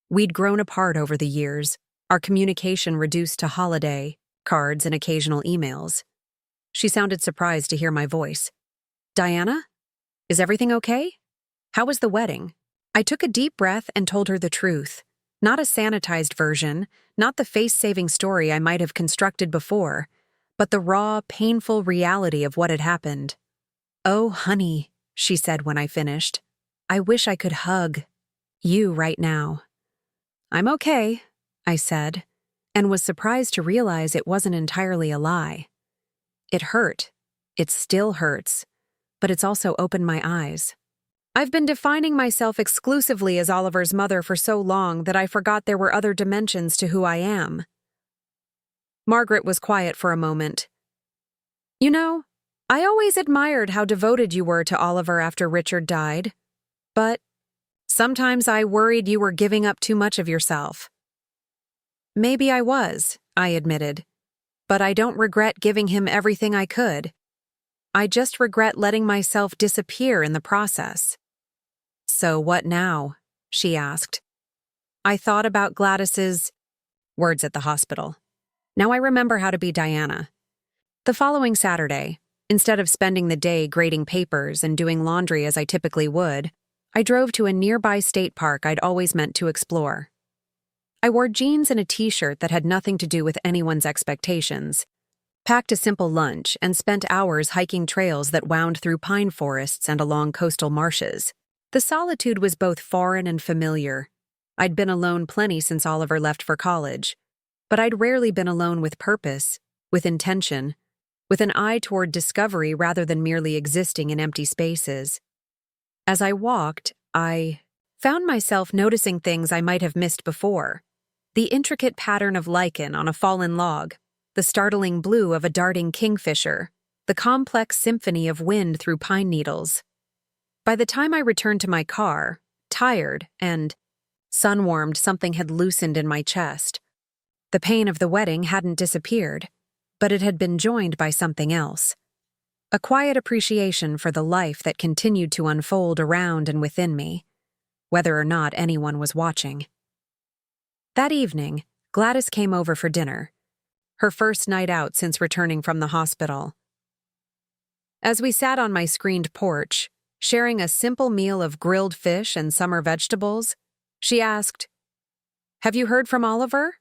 We'd grown apart over the years, our communication reduced to holiday cards and occasional emails. She sounded surprised to hear my voice. Diana? Is everything okay? How was the wedding? I took a deep breath and told her the truth. Not a sanitized version, not the face-saving story I might have constructed before, but the raw, painful reality of what had happened. Oh, honey, she said when I finished. I wish I could hug you right now. I'm okay, I said, and was surprised to realize it wasn't entirely a lie. It hurt. It still hurts, but it's also opened my eyes. I've been defining myself exclusively as Oliver's mother for so long that I forgot there were other dimensions to who I am. Margaret was quiet for a moment. You know, I always admired how devoted you were to Oliver after Richard died, but sometimes I worried you were giving up too much of yourself. Maybe I was, I admitted, but I don't regret giving him everything I could. I just regret letting myself disappear in the process. So what now? She asked. I thought about Gladys's words at the hospital. Now I remember how to be Diana. The following Saturday, instead of spending the day grading papers and doing laundry as I typically would, I drove to a nearby state park I'd always meant to explore. I wore jeans and a t-shirt that had nothing to do with anyone's expectations, packed a simple lunch, and spent hours hiking trails that wound through pine forests and along coastal marshes. The solitude was both foreign and familiar. I'd been alone plenty since Oliver left for college, but I'd rarely been alone with purpose, with intention, with an eye toward discovery rather than merely existing in empty spaces. As I walked, I found myself noticing things I might have missed before. The intricate pattern of lichen on a fallen log, the startling blue of a darting kingfisher, the complex symphony of wind through pine needles. By the time I returned to my car, tired and sun-warmed, something had loosened in my chest. The pain of the wedding hadn't disappeared, but it had been joined by something else. A quiet appreciation for the life that continued to unfold around and within me, whether or not anyone was watching. That evening, Gladys came over for dinner, her first night out since returning from the hospital. As we sat on my screened porch, sharing a simple meal of grilled fish and summer vegetables, she asked, "Have you heard from Oliver?"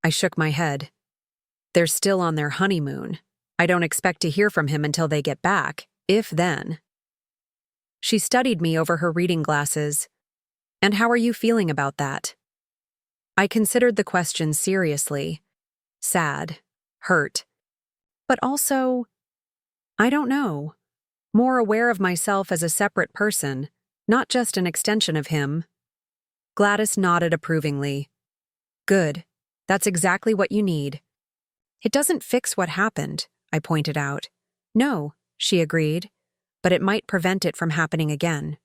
I shook my head. They're still on their honeymoon. I don't expect to hear from him until they get back, if then. She studied me over her reading glasses. And how are you feeling about that? I considered the question seriously, sad, hurt, but also, I don't know, more aware of myself as a separate person, not just an extension of him. Gladys nodded approvingly. Good, that's exactly what you need. It doesn't fix what happened, I pointed out. No, she agreed, but it might prevent it from happening again.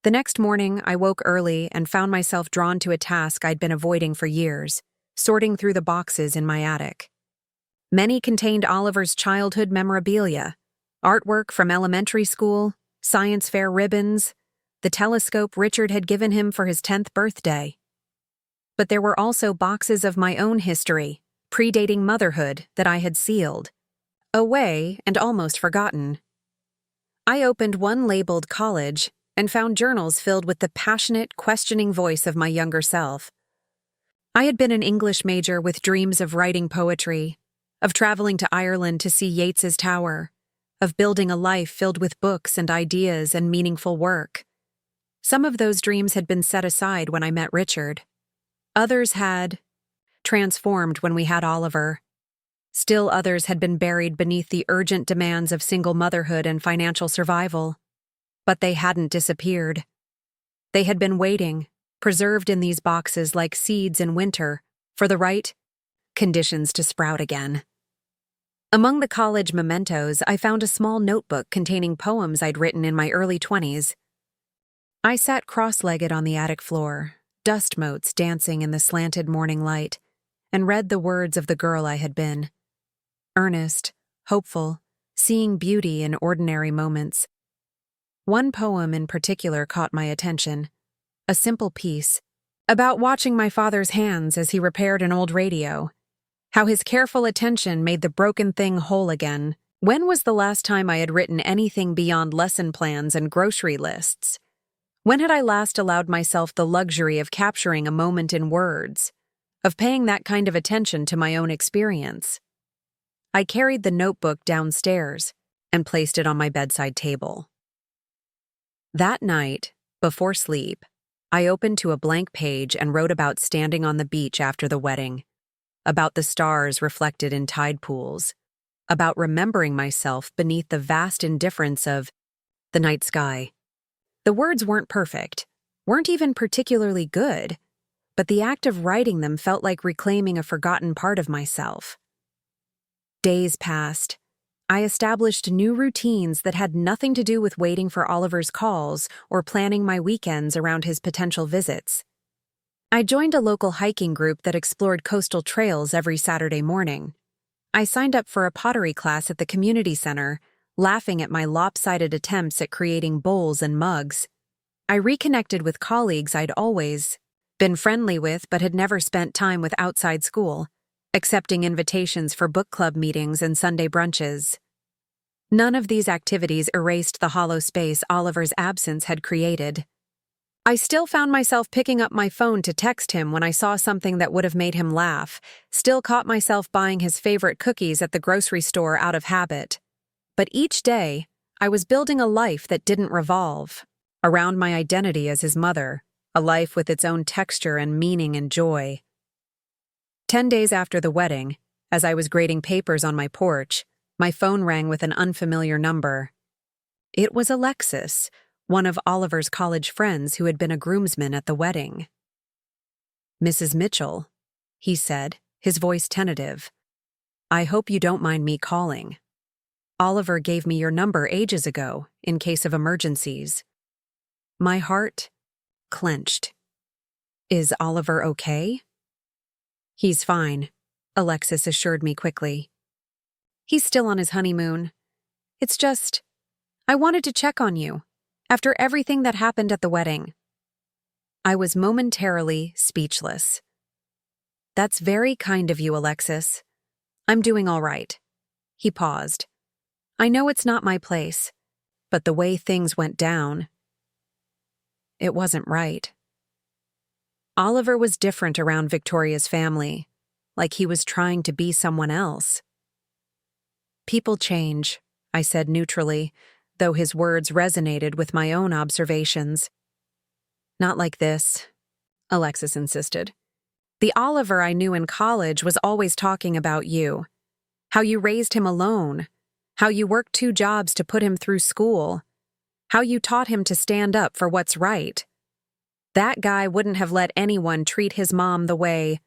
The next morning, I woke early and found myself drawn to a task I'd been avoiding for years, sorting through the boxes in my attic. Many contained Oliver's childhood memorabilia, artwork from elementary school, science fair ribbons, the telescope Richard had given him for his 10th birthday. But there were also boxes of my own history, predating motherhood that I had sealed away and almost forgotten. I opened one labeled college and found journals filled with the passionate, questioning voice of my younger self. I had been an English major with dreams of writing poetry, of traveling to Ireland to see Yeats's Tower, of building a life filled with books and ideas and meaningful work. Some of those dreams had been set aside when I met Richard. Others had transformed when we had Oliver. Still others had been buried beneath the urgent demands of single motherhood and financial survival. But they hadn't disappeared. They had been waiting, preserved in these boxes like seeds in winter, for the right conditions to sprout again. Among the college mementos, I found a small notebook containing poems I'd written in my early 20s. I sat cross-legged on the attic floor, dust motes dancing in the slanted morning light, and read the words of the girl I had been. Earnest, hopeful, seeing beauty in ordinary moments. One poem in particular caught my attention, a simple piece, about watching my father's hands as he repaired an old radio, how his careful attention made the broken thing whole again. When was the last time I had written anything beyond lesson plans and grocery lists? When had I last allowed myself the luxury of capturing a moment in words, of paying that kind of attention to my own experience? I carried the notebook downstairs and placed it on my bedside table. That night, before sleep, I opened to a blank page and wrote about standing on the beach after the wedding, about the stars reflected in tide pools, about remembering myself beneath the vast indifference of the night sky. The words weren't perfect, weren't even particularly good, but the act of writing them felt like reclaiming a forgotten part of myself. Days passed. I established new routines that had nothing to do with waiting for Oliver's calls or planning my weekends around his potential visits. I joined a local hiking group that explored coastal trails every Saturday morning. I signed up for a pottery class at the community center, laughing at my lopsided attempts at creating bowls and mugs. I reconnected with colleagues I'd always been friendly with but had never spent time with outside school, accepting invitations for book club meetings and Sunday brunches. None of these activities erased the hollow space Oliver's absence had created. I still found myself picking up my phone to text him when I saw something that would have made him laugh, still caught myself buying his favorite cookies at the grocery store out of habit. But each day, I was building a life that didn't revolve around my identity as his mother, a life with its own texture and meaning and joy. 10 days after the wedding, as I was grading papers on my porch, my phone rang with an unfamiliar number. It was Alexis, one of Oliver's college friends who had been a groomsman at the wedding. "Mrs. Mitchell," he said, his voice tentative. "I hope you don't mind me calling. Oliver gave me your number ages ago, in case of emergencies." My heart clenched. "Is Oliver okay?" "He's fine," Alexis assured me quickly. "He's still on his honeymoon. It's just, I wanted to check on you, after everything that happened at the wedding." I was momentarily speechless. "That's very kind of you, Alexis. I'm doing all right." He paused. "I know it's not my place, but the way things went down, it wasn't right." Oliver was different around Victoria's family, like he was trying to be someone else. "People change," I said neutrally, though his words resonated with my own observations. "Not like this," Alexis insisted. "The Oliver I knew in college was always talking about you, how you raised him alone, how you worked 2 jobs to put him through school, how you taught him to stand up for what's right. That guy wouldn't have let anyone treat his mom the way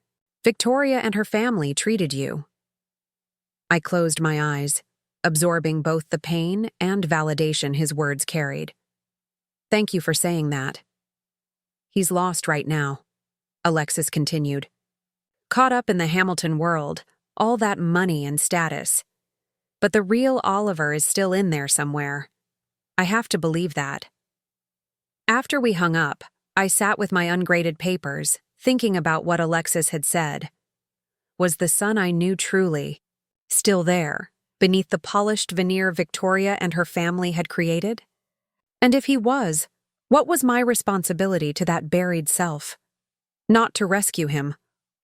Victoria and her family treated you." I closed my eyes, absorbing both the pain and validation his words carried. "Thank you for saying that." "He's lost right now," Alexis continued. "Caught up in the Hamilton world, all that money and status. But the real Oliver is still in there somewhere. I have to believe that." After we hung up, I sat with my ungraded papers, thinking about what Alexis had said. Was the son I knew truly still there, beneath the polished veneer Victoria and her family had created? And if he was, what was my responsibility to that buried self? Not to rescue him.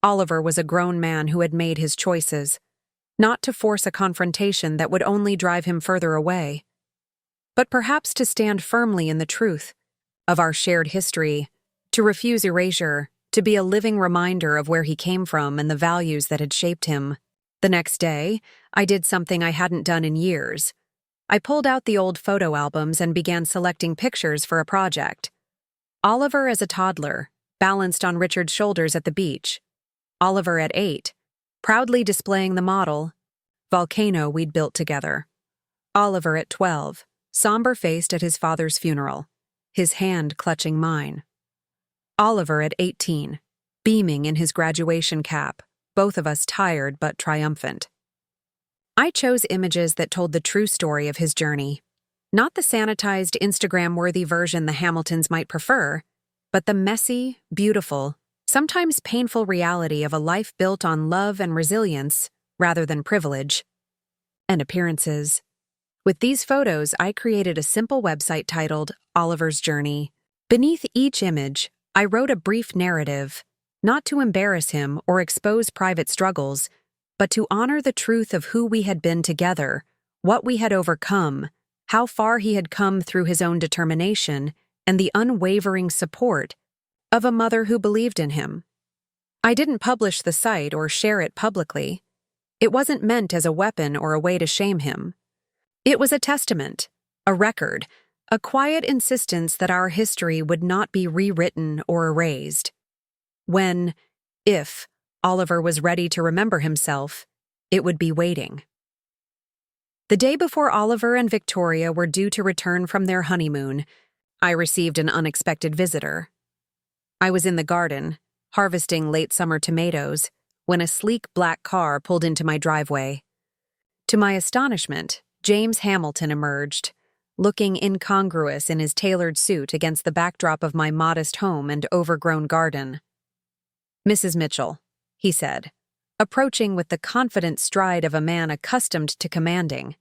Oliver was a grown man who had made his choices. Not to force a confrontation that would only drive him further away, but perhaps to stand firmly in the truth of our shared history, to refuse erasure, to be a living reminder of where he came from and the values that had shaped him. The next day, I did something I hadn't done in years. I pulled out the old photo albums and began selecting pictures for a project. Oliver as a toddler, balanced on Richard's shoulders at the beach. Oliver at 8, proudly displaying the model, volcano we'd built together. Oliver at 12, somber-faced at his father's funeral, his hand clutching mine. Oliver at 18, beaming in his graduation cap, both of us tired but triumphant. I chose images that told the true story of his journey, not the sanitized, Instagram-worthy version the Hamiltons might prefer, but the messy, beautiful, sometimes painful reality of a life built on love and resilience rather than privilege and appearances. With these photos, I created a simple website titled Oliver's Journey. Beneath each image, I wrote a brief narrative, not to embarrass him or expose private struggles, but to honor the truth of who we had been together, what we had overcome, how far he had come through his own determination, and the unwavering support of a mother who believed in him. I didn't publish the site or share it publicly. It wasn't meant as a weapon or a way to shame him. It was a testament, a record, a quiet insistence that our history would not be rewritten or erased. If Oliver was ready to remember himself, it would be waiting. The day before Oliver and Victoria were due to return from their honeymoon, I received an unexpected visitor. I was in the garden, harvesting late summer tomatoes, when a sleek black car pulled into my driveway. To my astonishment, James Hamilton emerged, looking incongruous in his tailored suit against the backdrop of my modest home and overgrown garden. "Mrs. Mitchell," he said, approaching with the confident stride of a man accustomed to commanding.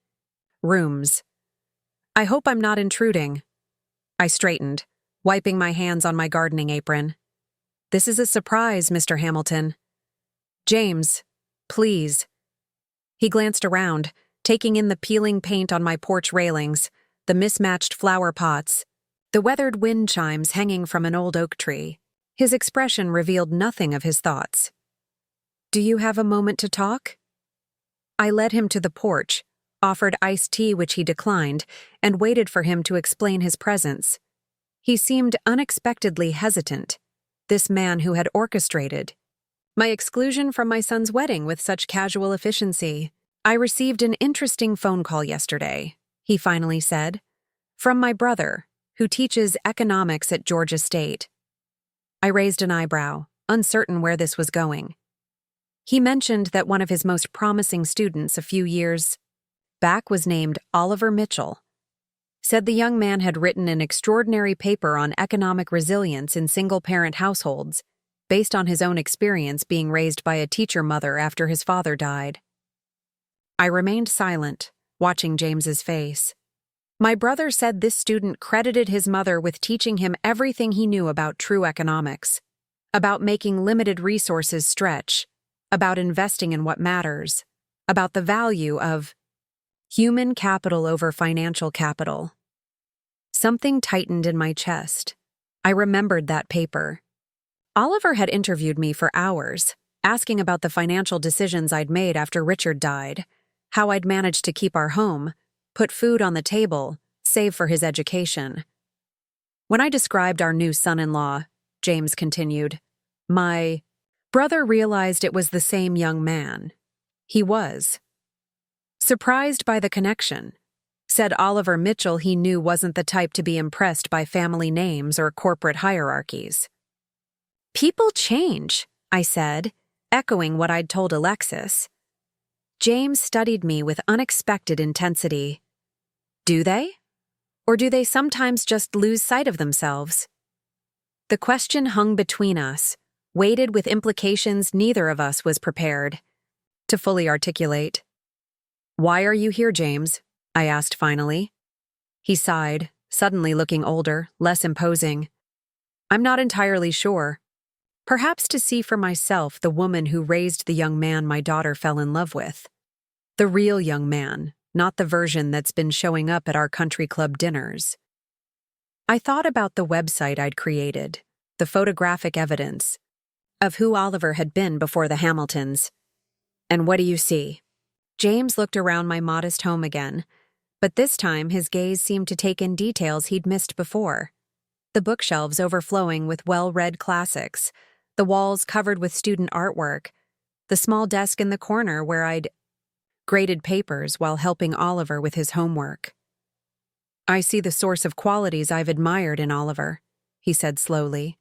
"Rooms. I hope I'm not intruding." I straightened, wiping my hands on my gardening apron. "This is a surprise, Mr. Hamilton." "James, please." He glanced around, taking in the peeling paint on my porch railings, the mismatched flower pots, the weathered wind chimes hanging from an old oak tree. His expression revealed nothing of his thoughts. "Do you have a moment to talk?" I led him to the porch, offered iced tea which he declined, and waited for him to explain his presence. He seemed unexpectedly hesitant, this man who had orchestrated my exclusion from my son's wedding with such casual efficiency. "I received an interesting phone call yesterday," he finally said, "from my brother, who teaches economics at Georgia State." I raised an eyebrow, uncertain where this was going. He mentioned that one of his most promising students a few years back was named Oliver Mitchell. Said the young man had written an extraordinary paper on economic resilience in single-parent households, based on his own experience being raised by a teacher mother after his father died. I remained silent, watching James's face. My brother said this student credited his mother with teaching him everything he knew about true economics, about making limited resources stretch, about investing in what matters, about the value of human capital over financial capital. Something tightened in my chest. I remembered that paper. Oliver had interviewed me for hours, asking about the financial decisions I'd made after Richard died, how I'd managed to keep our home, put food on the table, save for his education. When I described our new son-in-law, James continued, my brother realized it was the same young man. He was. Surprised by the connection, said Oliver Mitchell he knew wasn't the type to be impressed by family names or corporate hierarchies. "People change," I said, echoing what I'd told Alexis. James studied me with unexpected intensity. "Do they? Or do they sometimes just lose sight of themselves?" The question hung between us, weighted with implications neither of us was prepared to fully articulate. "Why are you here, James?" I asked finally. He sighed, suddenly looking older, less imposing. "I'm not entirely sure. Perhaps to see for myself the woman who raised the young man my daughter fell in love with. The real young man, not the version that's been showing up at our country club dinners." I thought about the website I'd created, the photographic evidence of who Oliver had been before the Hamiltons. "And what do you see?" James looked around my modest home again, but this time his gaze seemed to take in details he'd missed before. The bookshelves overflowing with well-read classics, the walls covered with student artwork, the small desk in the corner where I'd graded papers while helping Oliver with his homework. "I see the source of qualities I've admired in Oliver," he said slowly.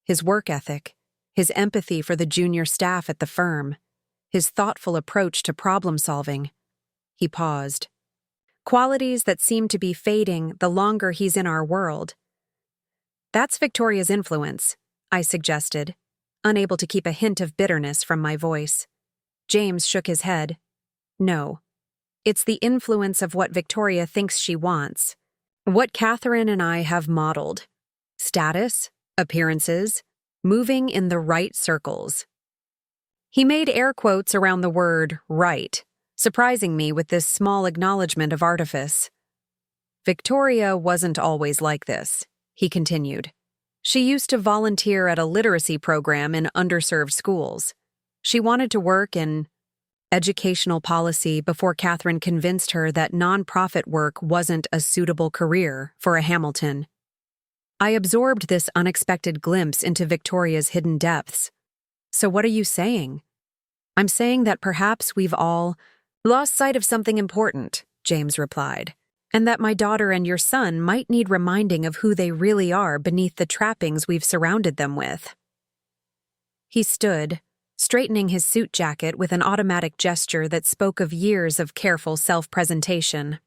"His work ethic, his empathy for the junior staff at the firm, his thoughtful approach to problem-solving." He paused. "Qualities that seem to be fading the longer he's in our world." "That's Victoria's influence," I suggested, unable to keep a hint of bitterness from my voice. James shook his head. "No. It's the influence of what Victoria thinks she wants. What Catherine and I have modeled. Status, appearances, moving in the right circles." He made air quotes around the word right, surprising me with this small acknowledgement of artifice. "Victoria wasn't always like this," he continued. "She used to volunteer at a literacy program in underserved schools. She wanted to work in educational policy before Catherine convinced her that nonprofit work wasn't a suitable career for a Hamilton." I absorbed this unexpected glimpse into Victoria's hidden depths. "So what are you saying?" "I'm saying that perhaps we've all lost sight of something important," James replied, "and that my daughter and your son might need reminding of who they really are beneath the trappings we've surrounded them with." He stood, straightening his suit jacket with an automatic gesture that spoke of years of careful self-presentation.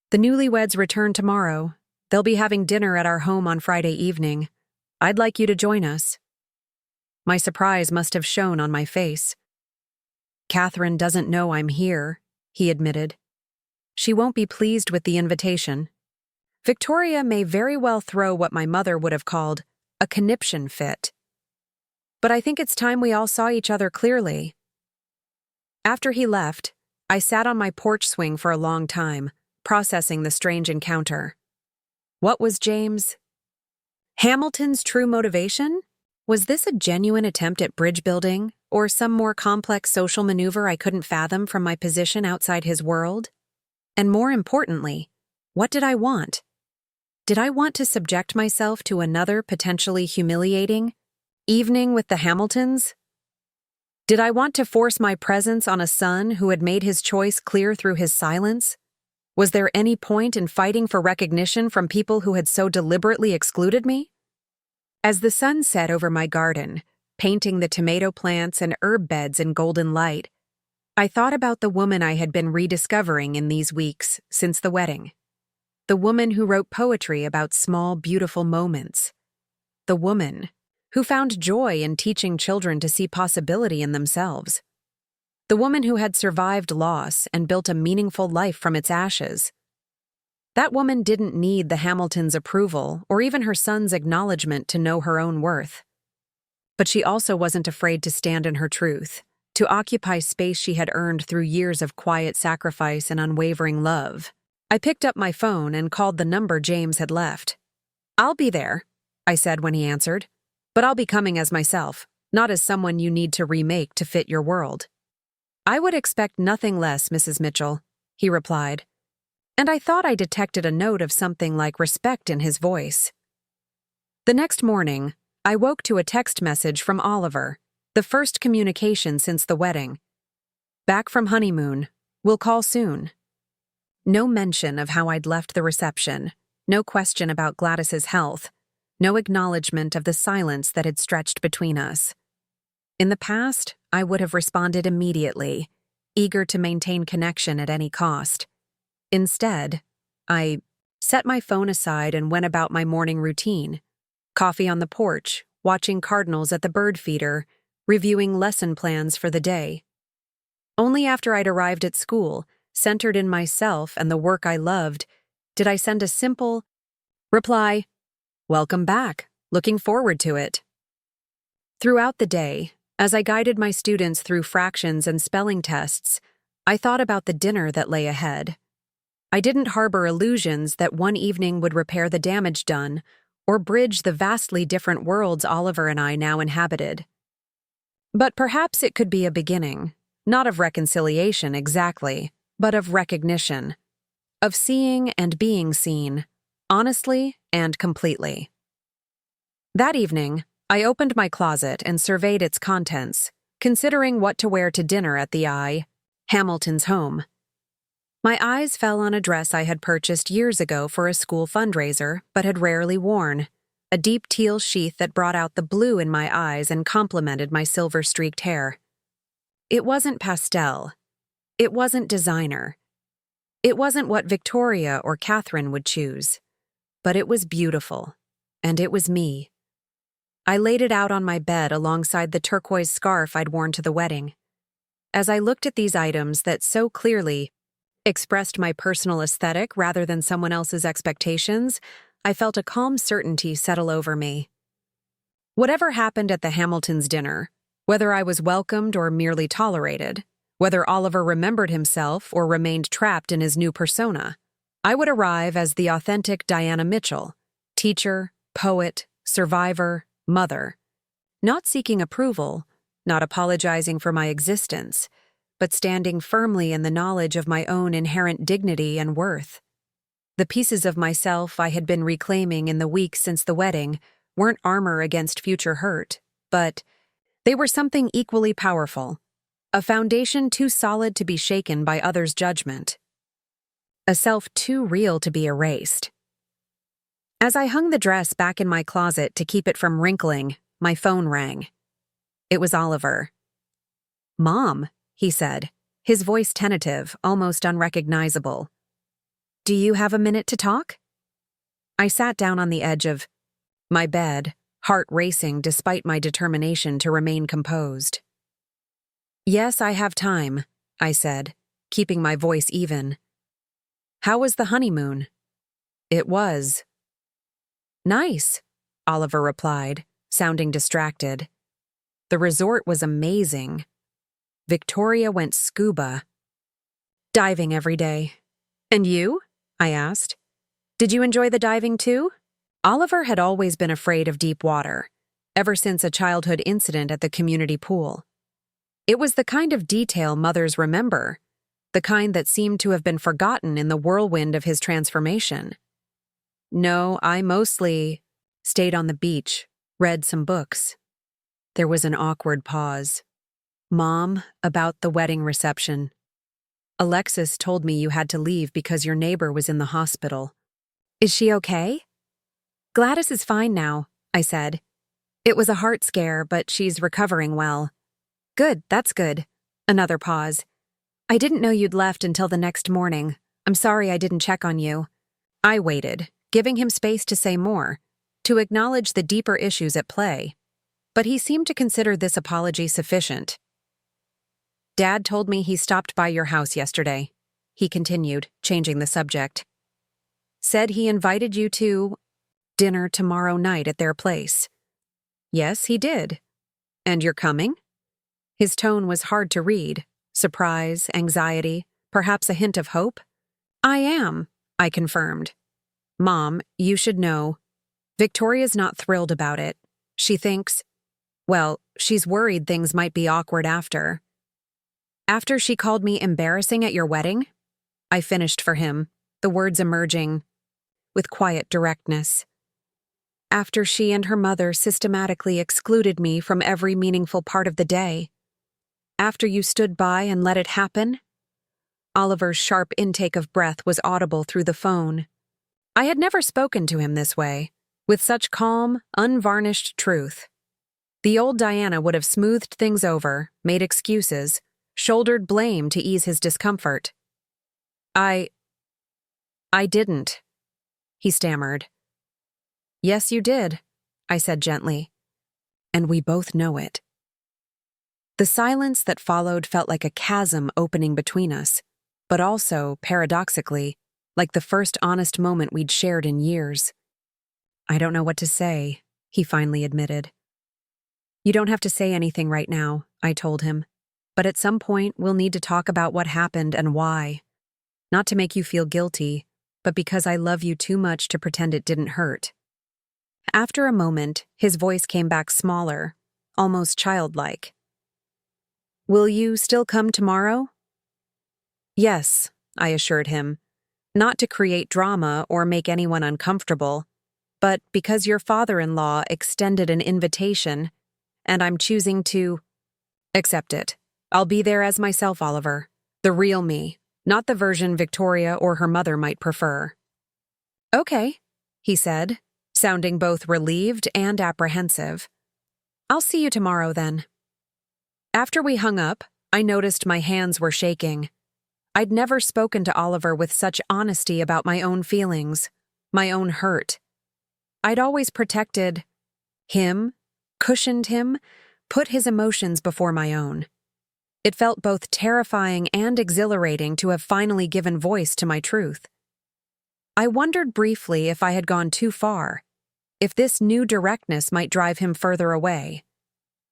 "The newlyweds return tomorrow. They'll be having dinner at our home on Friday evening. I'd like you to join us." My surprise must have shown on my face. "Catherine doesn't know I'm here," he admitted. "She won't be pleased with the invitation. Victoria may very well throw what my mother would have called a conniption fit. But I think it's time we all saw each other clearly." After he left, I sat on my porch swing for a long time, processing the strange encounter. What was Hamilton's true motivation? Was this a genuine attempt at bridge building, or some more complex social maneuver I couldn't fathom from my position outside his world? And more importantly, what did I want? Did I want to subject myself to another potentially humiliating evening with the Hamiltons? Did I want to force my presence on a son who had made his choice clear through his silence? Was there any point in fighting for recognition from people who had so deliberately excluded me? As the sun set over my garden, painting the tomato plants and herb beds in golden light, I thought about the woman I had been rediscovering in these weeks since the wedding. The woman who wrote poetry about small, beautiful moments. The woman who found joy in teaching children to see possibility in themselves. The woman who had survived loss and built a meaningful life from its ashes. That woman didn't need the Hamiltons' approval or even her son's acknowledgement to know her own worth. But she also wasn't afraid to stand in her truth, to occupy space she had earned through years of quiet sacrifice and unwavering love. I picked up my phone and called the number James had left. "I'll be there," I said when he answered. "But I'll be coming as myself, not as someone you need to remake to fit your world." "I would expect nothing less, Mrs. Mitchell," he replied, and I thought I detected a note of something like respect in his voice. The next morning, I woke to a text message from Oliver, the first communication since the wedding. "Back from honeymoon. We'll call soon." No mention of how I'd left the reception, no question about Gladys's health, no acknowledgement of the silence that had stretched between us. In the past, I would have responded immediately, eager to maintain connection at any cost. Instead, I set my phone aside and went about my morning routine. Coffee on the porch, watching cardinals at the bird feeder, reviewing lesson plans for the day. Only after I'd arrived at school, centered in myself and the work I loved, did I send a simple reply, "Welcome back. Looking forward to it." Throughout the day, as I guided my students through fractions and spelling tests, I thought about the dinner that lay ahead. I didn't harbor illusions that one evening would repair the damage done or bridge the vastly different worlds Oliver and I now inhabited. But perhaps it could be a beginning, not of reconciliation exactly, but of recognition, of seeing and being seen, honestly and completely. That evening, I opened my closet and surveyed its contents, considering what to wear to dinner at the Hamilton's home. My eyes fell on a dress I had purchased years ago for a school fundraiser, but had rarely worn, a deep teal sheath that brought out the blue in my eyes and complemented my silver-streaked hair. It wasn't pastel. It wasn't designer. It wasn't what Victoria or Catherine would choose. But it was beautiful, and it was me. I laid it out on my bed alongside the turquoise scarf I'd worn to the wedding. As I looked at these items that so clearly expressed my personal aesthetic rather than someone else's expectations, I felt a calm certainty settle over me. Whatever happened at the Hamiltons' dinner, whether I was welcomed or merely tolerated, whether Oliver remembered himself or remained trapped in his new persona, I would arrive as the authentic Diana Mitchell, teacher, poet, survivor, mother, not seeking approval, not apologizing for my existence, but standing firmly in the knowledge of my own inherent dignity and worth. The pieces of myself I had been reclaiming in the weeks since the wedding weren't armor against future hurt, but they were something equally powerful, a foundation too solid to be shaken by others' judgment, a self too real to be erased. As I hung the dress back in my closet to keep it from wrinkling, my phone rang. It was Oliver. "Mom," he said, his voice tentative, almost unrecognizable. "Do you have a minute to talk?" I sat down on the edge of my bed, heart racing despite my determination to remain composed. "Yes, I have time," I said, keeping my voice even. "How was the honeymoon?" "It was." "Nice," Oliver replied, sounding distracted. "The resort was amazing. Victoria went scuba diving every day." "And you?" I asked. "Did you enjoy the diving too?" Oliver had always been afraid of deep water, ever since a childhood incident at the community pool. It was the kind of detail mothers remember, the kind that seemed to have been forgotten in the whirlwind of his transformation. "No, I mostly stayed on the beach, read some books." There was an awkward pause. "Mom, about the wedding reception. Alexis told me you had to leave because your neighbor was in the hospital. Is she okay?" "Gladys is fine now," I said. "It was a heart scare, but she's recovering well." "Good, that's good." Another pause. "I didn't know you'd left until the next morning. I'm sorry I didn't check on you." I waited, giving him space to say more, to acknowledge the deeper issues at play. But he seemed to consider this apology sufficient. "Dad told me he stopped by your house yesterday," he continued, changing the subject. "Said he invited you to dinner tomorrow night at their place." "Yes, he did." "And you're coming?" His tone was hard to read. Surprise, anxiety, perhaps a hint of hope. "I am," I confirmed. "Mom, you should know. Victoria's not thrilled about it. She thinks, well, she's worried things might be awkward after." "After she called me embarrassing at your wedding?" I finished for him, the words emerging with quiet directness. "After she and her mother systematically excluded me from every meaningful part of the day. After you stood by and let it happen?" Oliver's sharp intake of breath was audible through the phone. I had never spoken to him this way, with such calm, unvarnished truth. The old Diana would have smoothed things over, made excuses, shouldered blame to ease his discomfort. I didn't," he stammered. "Yes, you did," I said gently. and we both know it. The silence that followed felt like a chasm opening between us, but also, paradoxically, like the first honest moment we'd shared in years. "I don't know what to say," he finally admitted. "You don't have to say anything right now," I told him. "But at some point, we'll need to talk about what happened and why. Not to make you feel guilty, but because I love you too much to pretend it didn't hurt." After a moment, his voice came back smaller, almost childlike. "Will you still come tomorrow?" "Yes," I assured him, "not to create drama or make anyone uncomfortable, but because your father-in-law extended an invitation, and I'm choosing to accept it. I'll be there as myself, Oliver. The real me, not the version Victoria or her mother might prefer." "Okay," he said, sounding both relieved and apprehensive. "I'll see you tomorrow then." After we hung up, I noticed my hands were shaking. I'd never spoken to Oliver with such honesty about my own feelings, my own hurt. I'd always protected him, cushioned him, put his emotions before my own. It felt both terrifying and exhilarating to have finally given voice to my truth. I wondered briefly if I had gone too far, if this new directness might drive him further away.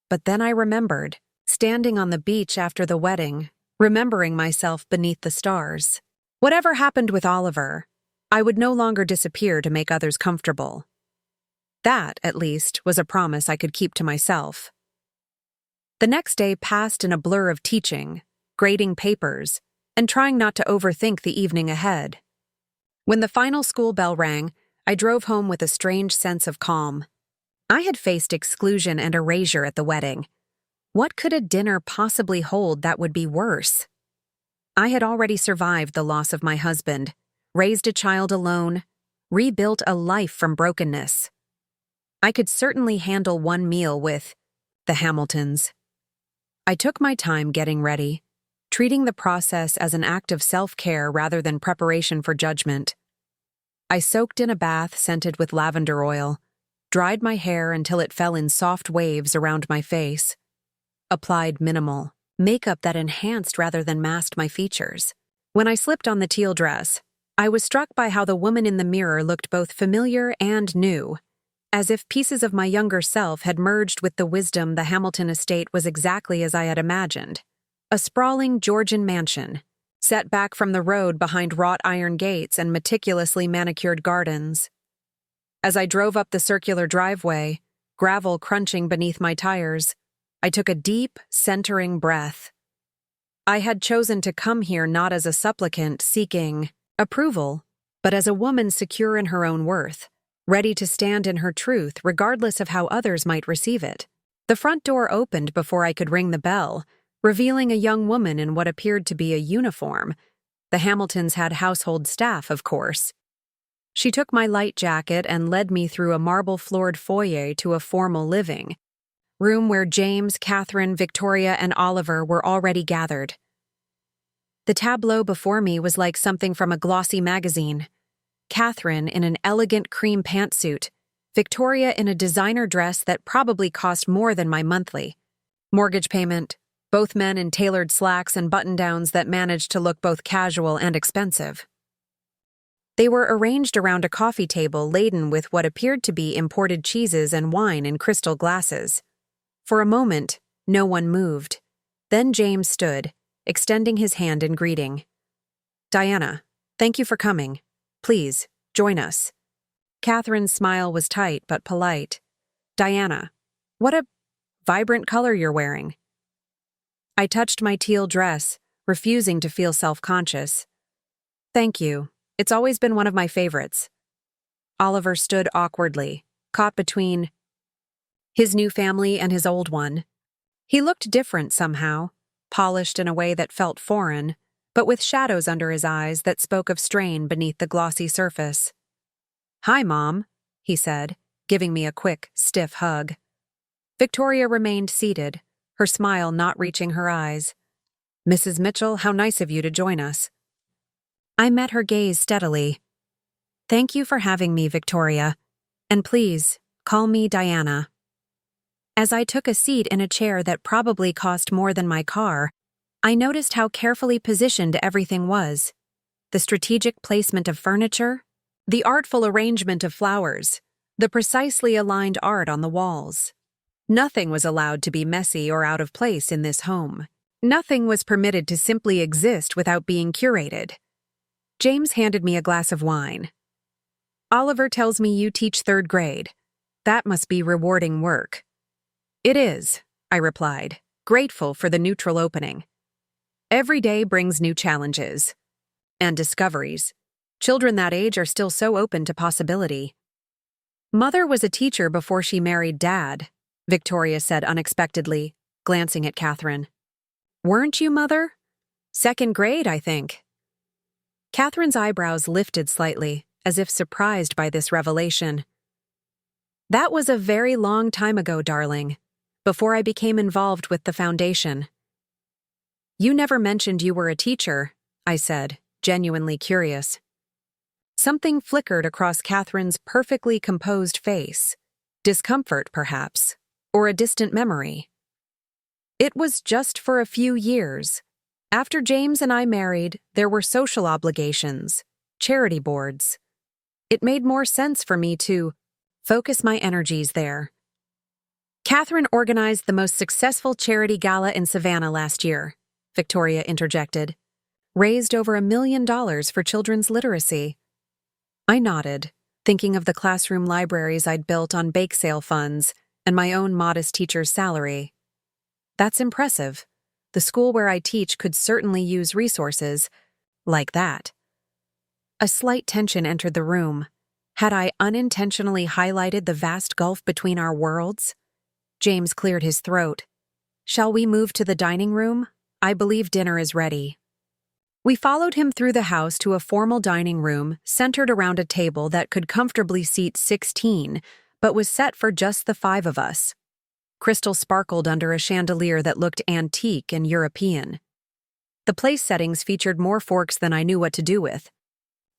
But then I remembered, standing on the beach after the wedding, remembering myself beneath the stars. Whatever happened with Oliver, I would no longer disappear to make others comfortable. That, at least, was a promise I could keep to myself. The next day passed in a blur of teaching, grading papers, and trying not to overthink the evening ahead. When the final school bell rang, I drove home with a strange sense of calm. I had faced exclusion and erasure at the wedding. What could a dinner possibly hold that would be worse? I had already survived the loss of my husband, raised a child alone, rebuilt a life from brokenness. I could certainly handle one meal with the Hamiltons. I took my time getting ready, treating the process as an act of self-care rather than preparation for judgment. I soaked in a bath scented with lavender oil, dried my hair until it fell in soft waves around my face, applied minimal makeup that enhanced rather than masked my features. When I slipped on the teal dress, I was struck by how the woman in the mirror looked both familiar and new, as if pieces of my younger self had merged with the wisdom the Hamilton estate was exactly as I had imagined. A sprawling Georgian mansion, set back from the road behind wrought iron gates and meticulously manicured gardens. As I drove up the circular driveway, gravel crunching beneath my tires, I took a deep, centering breath. I had chosen to come here not as a supplicant seeking approval, but as a woman secure in her own worth, ready to stand in her truth regardless of how others might receive it. The front door opened before I could ring the bell, revealing a young woman in what appeared to be a uniform. The Hamiltons had household staff, of course. She took my light jacket and led me through a marble-floored foyer to a formal living room where James, Catherine, Victoria, and Oliver were already gathered. The tableau before me was like something from a glossy magazine. Catherine in an elegant cream pantsuit, Victoria in a designer dress that probably cost more than my monthly mortgage payment, both men in tailored slacks and button-downs that managed to look both casual and expensive. They were arranged around a coffee table laden with what appeared to be imported cheeses and wine in crystal glasses. For a moment, no one moved. Then James stood, extending his hand in greeting. "Diana, thank you for coming. Please, join us." Catherine's smile was tight but polite. "Diana, what a vibrant color you're wearing." I touched my teal dress, refusing to feel self-conscious. "Thank you. It's always been one of my favorites." Oliver stood awkwardly, caught between his new family and his old one. He looked different somehow, polished in a way that felt foreign, but with shadows under his eyes that spoke of strain beneath the glossy surface. "Hi, Mom," he said, giving me a quick, stiff hug. Victoria remained seated, her smile not reaching her eyes. "Mrs. Mitchell, how nice of you to join us." I met her gaze steadily. "Thank you for having me, Victoria. And please, call me Diana." As I took a seat in a chair that probably cost more than my car, I noticed how carefully positioned everything was. The strategic placement of furniture, the artful arrangement of flowers, the precisely aligned art on the walls. Nothing was allowed to be messy or out of place in this home. Nothing was permitted to simply exist without being curated. James handed me a glass of wine. "Oliver tells me you teach 3rd grade. That must be rewarding work." "It is," I replied, grateful for the neutral opening. "Every day brings new challenges and discoveries. Children that age are still so open to possibility." "Mother was a teacher before she married Dad," Victoria said unexpectedly, glancing at Catherine. "Weren't you, Mother? 2nd grade, I think." Catherine's eyebrows lifted slightly, as if surprised by this revelation. "That was a very long time ago, darling, before I became involved with the foundation." "You never mentioned you were a teacher," I said, genuinely curious. Something flickered across Catherine's perfectly composed face. Discomfort, perhaps, or a distant memory. "It was just for a few years. After James and I married, there were social obligations, charity boards. It made more sense for me to focus my energies there." "Catherine organized the most successful charity gala in Savannah last year," Victoria interjected. "Raised over $1 million for children's literacy." I nodded, thinking of the classroom libraries I'd built on bake sale funds and my own modest teacher's salary. That's impressive. The school where I teach could certainly use resources like that. A slight tension entered the room. Had I unintentionally highlighted the vast gulf between our worlds? James cleared his throat. "Shall we move to the dining room? I believe dinner is ready." We followed him through the house to a formal dining room centered around a table that could comfortably seat 16, but was set for just the 5 of us. Crystal sparkled under a chandelier that looked antique and European. The place settings featured more forks than I knew what to do with.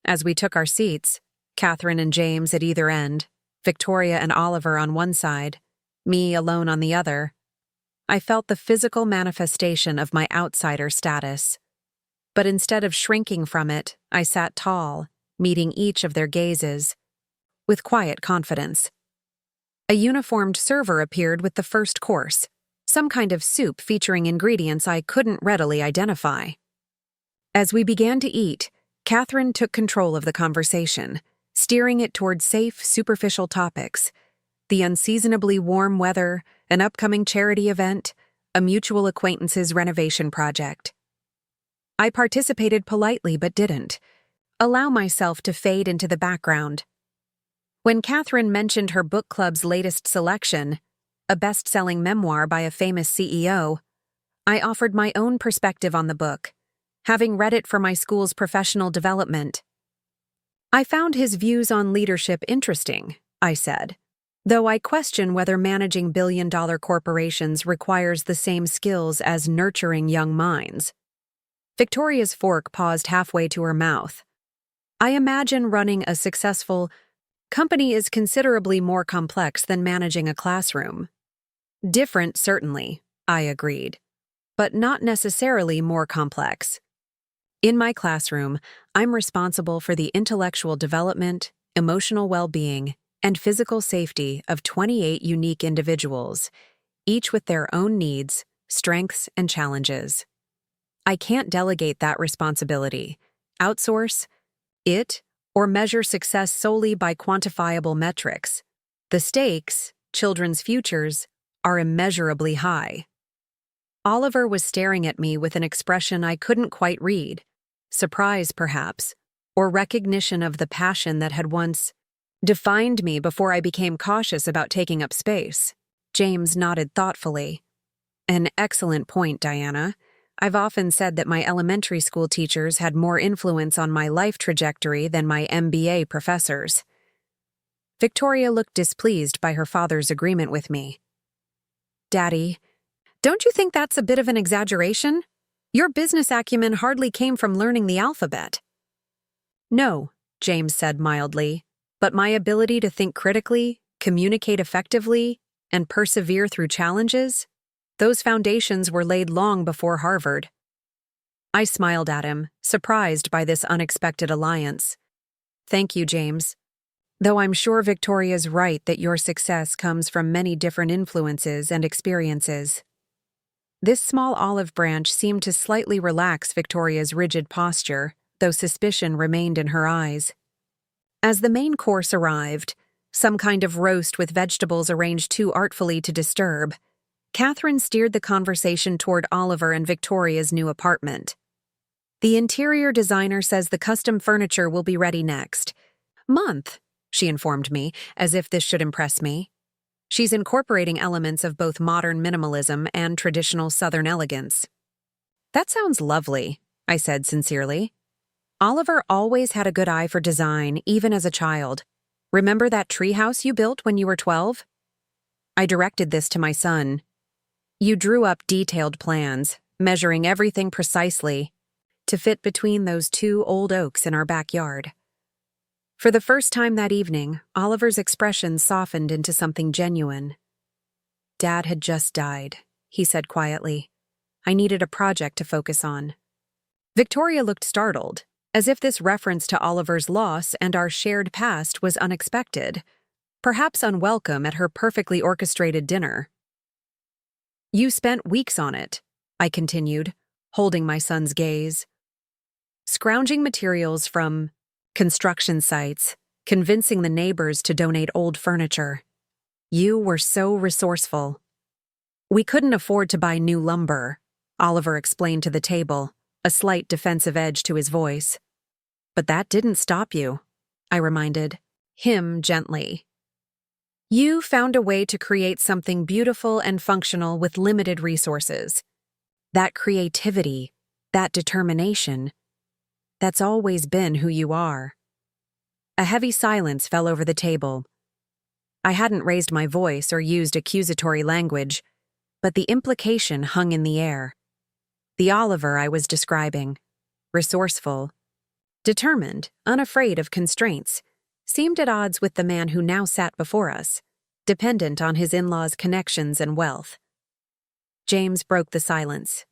As we took our seats, Catherine and James at either end, Victoria and Oliver on one side, me alone on the other, I felt the physical manifestation of my outsider status. But instead of shrinking from it, I sat tall, meeting each of their gazes, with quiet confidence. A uniformed server appeared with the first course, some kind of soup featuring ingredients I couldn't readily identify. As we began to eat, Catherine took control of the conversation, steering it toward safe, superficial topics: the unseasonably warm weather, an upcoming charity event, a mutual acquaintance's renovation project. I participated politely but didn't allow myself to fade into the background. When Catherine mentioned her book club's latest selection, a best-selling memoir by a famous CEO, I offered my own perspective on the book, having read it for my school's professional development. "I found his views on leadership interesting," I said, "though I question whether managing billion-dollar corporations requires the same skills as nurturing young minds." Victoria's fork paused halfway to her mouth. "I imagine running a successful company is considerably more complex than managing a classroom." "Different, certainly," I agreed, "but not necessarily more complex. In my classroom, I'm responsible for the intellectual development, emotional well-being, and physical safety of 28 unique individuals, each with their own needs, strengths, and challenges. I can't delegate that responsibility, outsource it, or measure success solely by quantifiable metrics. The stakes, children's futures, are immeasurably high." Oliver was staring at me with an expression I couldn't quite read, surprise perhaps, or recognition of the passion that had once defined me before I became cautious about taking up space. James nodded thoughtfully. "An excellent point, Diana. I've often said that my elementary school teachers had more influence on my life trajectory than my MBA professors." Victoria looked displeased by her father's agreement with me. "Daddy, don't you think that's a bit of an exaggeration? Your business acumen hardly came from learning the alphabet." "No," James said mildly, "but my ability to think critically, communicate effectively, and persevere through challenges? Those foundations were laid long before Harvard. I smiled at him, surprised by this unexpected alliance. Thank you, James. Though I'm sure Victoria's right that your success comes from many different influences and experiences. This small olive branch seemed to slightly relax Victoria's rigid posture, though suspicion remained in her eyes. As the main course arrived, some kind of roast with vegetables arranged too artfully to disturb, Catherine steered the conversation toward Oliver and Victoria's new apartment. The interior designer says the custom furniture will be ready next month, she informed me, as if this should impress me. She's incorporating elements of both modern minimalism and traditional Southern elegance. That sounds lovely, I said sincerely. Oliver always had a good eye for design, even as a child. Remember that treehouse you built when you were 12? I directed this to my son. You drew up detailed plans, measuring everything precisely, to fit between those two old oaks in our backyard. For the first time that evening, Oliver's expression softened into something genuine. Dad had just died, he said quietly. I needed a project to focus on. Victoria looked startled, as if this reference to Oliver's loss and our shared past was unexpected, perhaps unwelcome at her perfectly orchestrated dinner. You spent weeks on it, I continued, holding my son's gaze. Scrounging materials from construction sites, convincing the neighbors to donate old furniture. You were so resourceful. We couldn't afford to buy new lumber, Oliver explained to the table, a slight defensive edge to his voice. But that didn't stop you, I reminded him gently. You found a way to create something beautiful and functional with limited resources. That creativity, that determination, that's always been who you are. A heavy silence fell over the table. I hadn't raised my voice or used accusatory language, but the implication hung in the air. The Oliver I was describing, resourceful, determined, unafraid of constraints, seemed at odds with the man who now sat before us, dependent on his in-laws' connections and wealth. James broke the silence.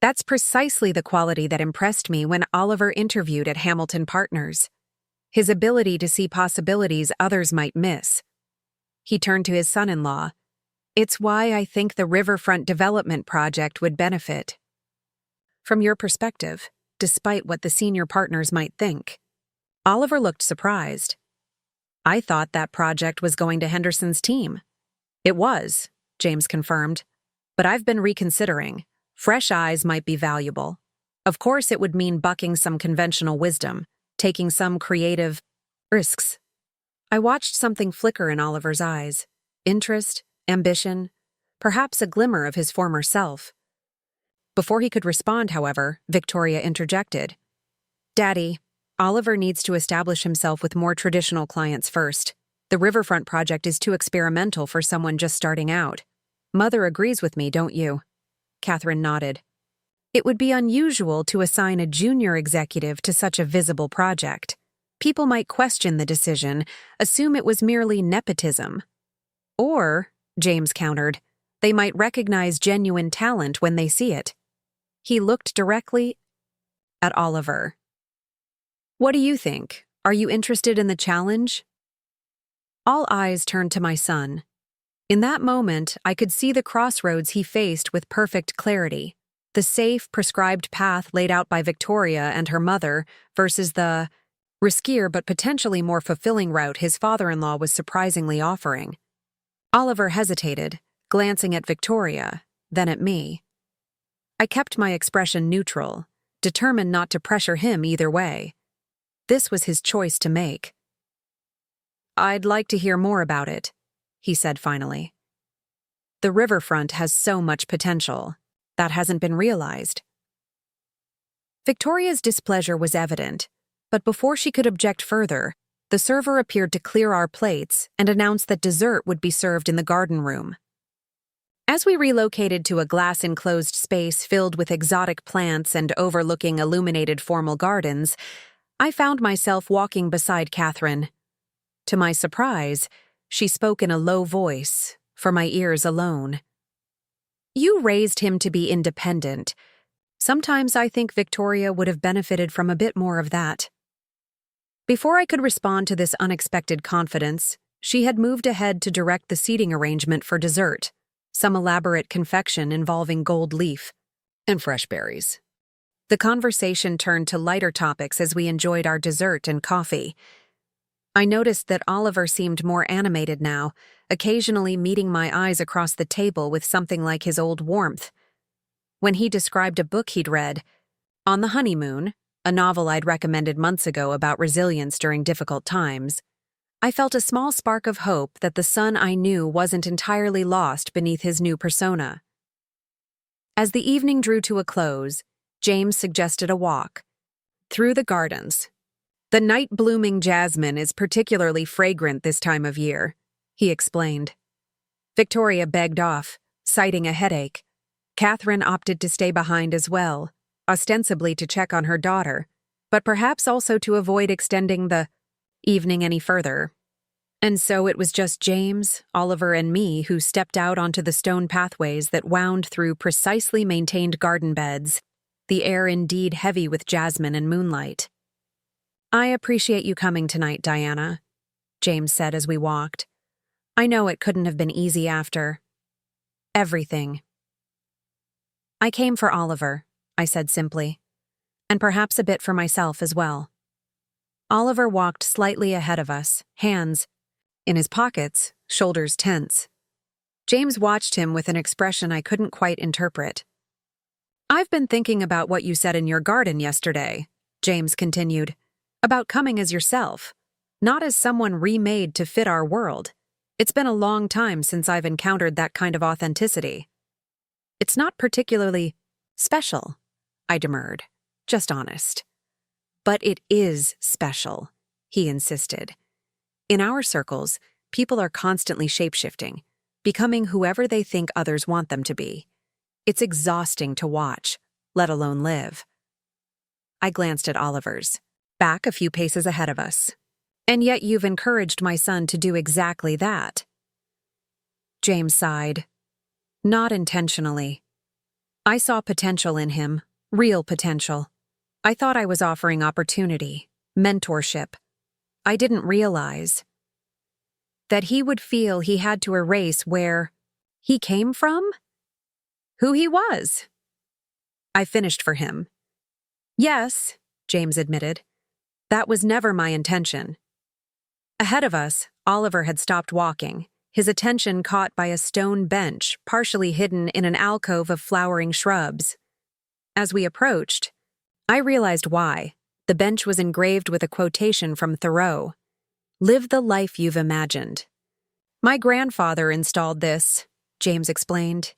That's precisely the quality that impressed me when Oliver interviewed at Hamilton Partners. His ability to see possibilities others might miss. He turned to his son-in-law. It's why I think the riverfront development project would benefit. From your perspective, despite what the senior partners might think. Oliver looked surprised. I thought that project was going to Henderson's team. It was, James confirmed. But I've been reconsidering. Fresh eyes might be valuable. Of course, it would mean bucking some conventional wisdom, taking some creative risks. I watched something flicker in Oliver's eyes. Interest, ambition, perhaps a glimmer of his former self. Before he could respond, however, Victoria interjected. Daddy, Oliver needs to establish himself with more traditional clients first. The riverfront project is too experimental for someone just starting out. Mother agrees with me, don't you? Catherine nodded. It would be unusual to assign a junior executive to such a visible project. People might question the decision, assume it was merely nepotism. Or, James countered, they might recognize genuine talent when they see it. He looked directly at Oliver. What do you think? Are you interested in the challenge? All eyes turned to my son. In that moment, I could see the crossroads he faced with perfect clarity. The safe, prescribed path laid out by Victoria and her mother versus the riskier but potentially more fulfilling route his father-in-law was surprisingly offering. Oliver hesitated, glancing at Victoria, then at me. I kept my expression neutral, determined not to pressure him either way. This was his choice to make. I'd like to hear more about it, he said finally. The riverfront has so much potential. That hasn't been realized. Victoria's displeasure was evident, but before she could object further, the server appeared to clear our plates and announce that dessert would be served in the garden room. As we relocated to a glass-enclosed space filled with exotic plants and overlooking illuminated formal gardens, I found myself walking beside Catherine. To my surprise, she spoke in a low voice, for my ears alone. You raised him to be independent. Sometimes I think Victoria would have benefited from a bit more of that. Before I could respond to this unexpected confidence, she had moved ahead to direct the seating arrangement for dessert, some elaborate confection involving gold leaf and fresh berries. The conversation turned to lighter topics as we enjoyed our dessert and coffee. I noticed that Oliver seemed more animated now, occasionally meeting my eyes across the table with something like his old warmth. When he described a book he'd read, On the Honeymoon, a novel I'd recommended months ago about resilience during difficult times, I felt a small spark of hope that the son I knew wasn't entirely lost beneath his new persona. As the evening drew to a close, James suggested a walk through the gardens. The night-blooming jasmine is particularly fragrant this time of year, he explained. Victoria begged off, citing a headache. Catherine opted to stay behind as well, ostensibly to check on her daughter, but perhaps also to avoid extending the evening any further. And so it was just James, Oliver, and me who stepped out onto the stone pathways that wound through precisely maintained garden beds, the air indeed heavy with jasmine and moonlight. I appreciate you coming tonight, Diana, James said as we walked. I know it couldn't have been easy after everything. I came for Oliver, I said simply, and perhaps a bit for myself as well. Oliver walked slightly ahead of us, hands in his pockets, shoulders tense. James watched him with an expression I couldn't quite interpret. I've been thinking about what you said in your garden yesterday, James continued, about coming as yourself, not as someone remade to fit our world. It's been a long time since I've encountered that kind of authenticity. It's not particularly special, I demurred, just honest. But it is special, he insisted. In our circles, people are constantly shape-shifting, becoming whoever they think others want them to be. It's exhausting to watch, let alone live. I glanced at Oliver's, back a few paces ahead of us. And yet you've encouraged my son to do exactly that. James sighed. Not intentionally. I saw potential in him, real potential. I thought I was offering opportunity, mentorship. I didn't realize that he would feel he had to erase where he came from, who he was. I finished for him. Yes, James admitted. That was never my intention. Ahead of us, Oliver had stopped walking, his attention caught by a stone bench partially hidden in an alcove of flowering shrubs. As we approached, I realized why. The bench was engraved with a quotation from Thoreau. Live the life you've imagined. My grandfather installed this, James explained.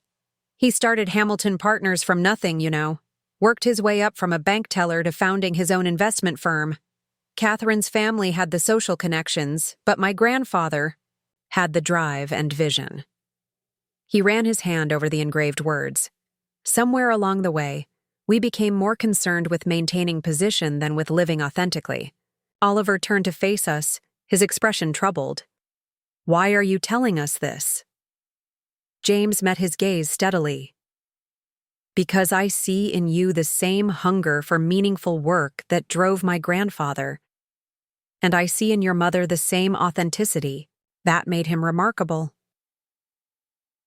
He started Hamilton Partners from nothing, you know. Worked his way up from a bank teller to founding his own investment firm. Catherine's family had the social connections, but my grandfather had the drive and vision. He ran his hand over the engraved words. Somewhere along the way, we became more concerned with maintaining position than with living authentically. Oliver turned to face us, his expression troubled. Why are you telling us this? James met his gaze steadily. Because I see in you the same hunger for meaningful work that drove my grandfather. And I see in your mother the same authenticity. That made him remarkable.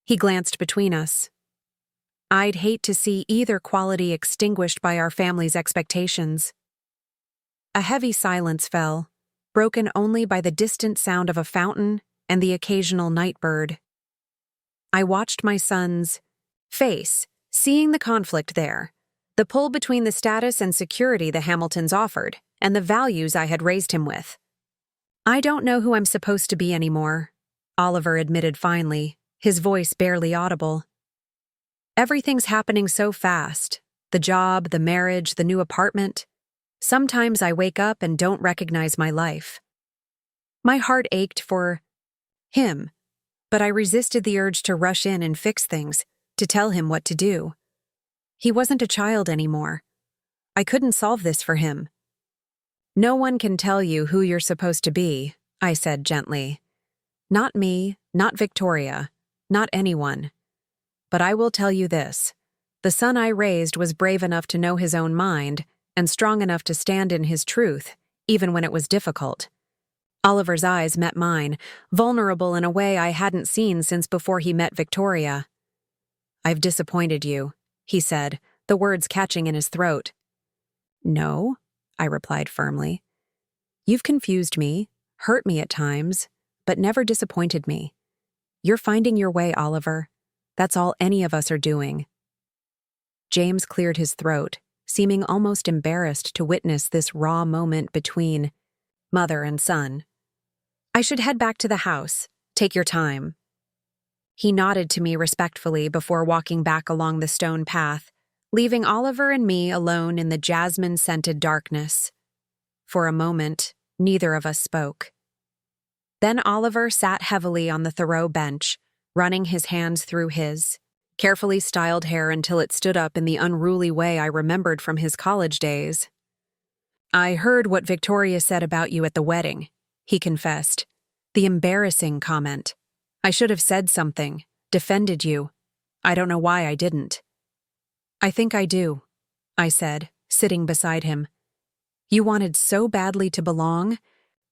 He glanced between us. I'd hate to see either quality extinguished by our family's expectations. A heavy silence fell, broken only by the distant sound of a fountain and the occasional night bird. I watched my son's face, seeing the conflict there, the pull between the status and security the Hamiltons offered, and the values I had raised him with. I don't know who I'm supposed to be anymore, Oliver admitted finally, his voice barely audible. Everything's happening so fast. The job, the marriage, the new apartment. Sometimes I wake up and don't recognize my life. My heart ached for him, but I resisted the urge to rush in and fix things, to tell him what to do. He wasn't a child anymore. I couldn't solve this for him. No one can tell you who you're supposed to be, I said gently. Not me, not Victoria, not anyone. But I will tell you this. The son I raised was brave enough to know his own mind and strong enough to stand in his truth, even when it was difficult. Oliver's eyes met mine, vulnerable in a way I hadn't seen since before he met Victoria. "I've disappointed you," he said, the words catching in his throat. "No," I replied firmly. "You've confused me, hurt me at times, but never disappointed me. You're finding your way, Oliver. That's all any of us are doing." James cleared his throat, seeming almost embarrassed to witness this raw moment between mother and son. "I should head back to the house. Take your time." He nodded to me respectfully before walking back along the stone path, leaving Oliver and me alone in the jasmine-scented darkness. For a moment, neither of us spoke. Then Oliver sat heavily on the Thoreau bench, running his hands through his carefully styled hair until it stood up in the unruly way I remembered from his college days. "I heard what Victoria said about you at the wedding," he confessed. "The embarrassing comment. I should have said something, defended you. I don't know why I didn't." "I think I do," I said, sitting beside him. "You wanted so badly to belong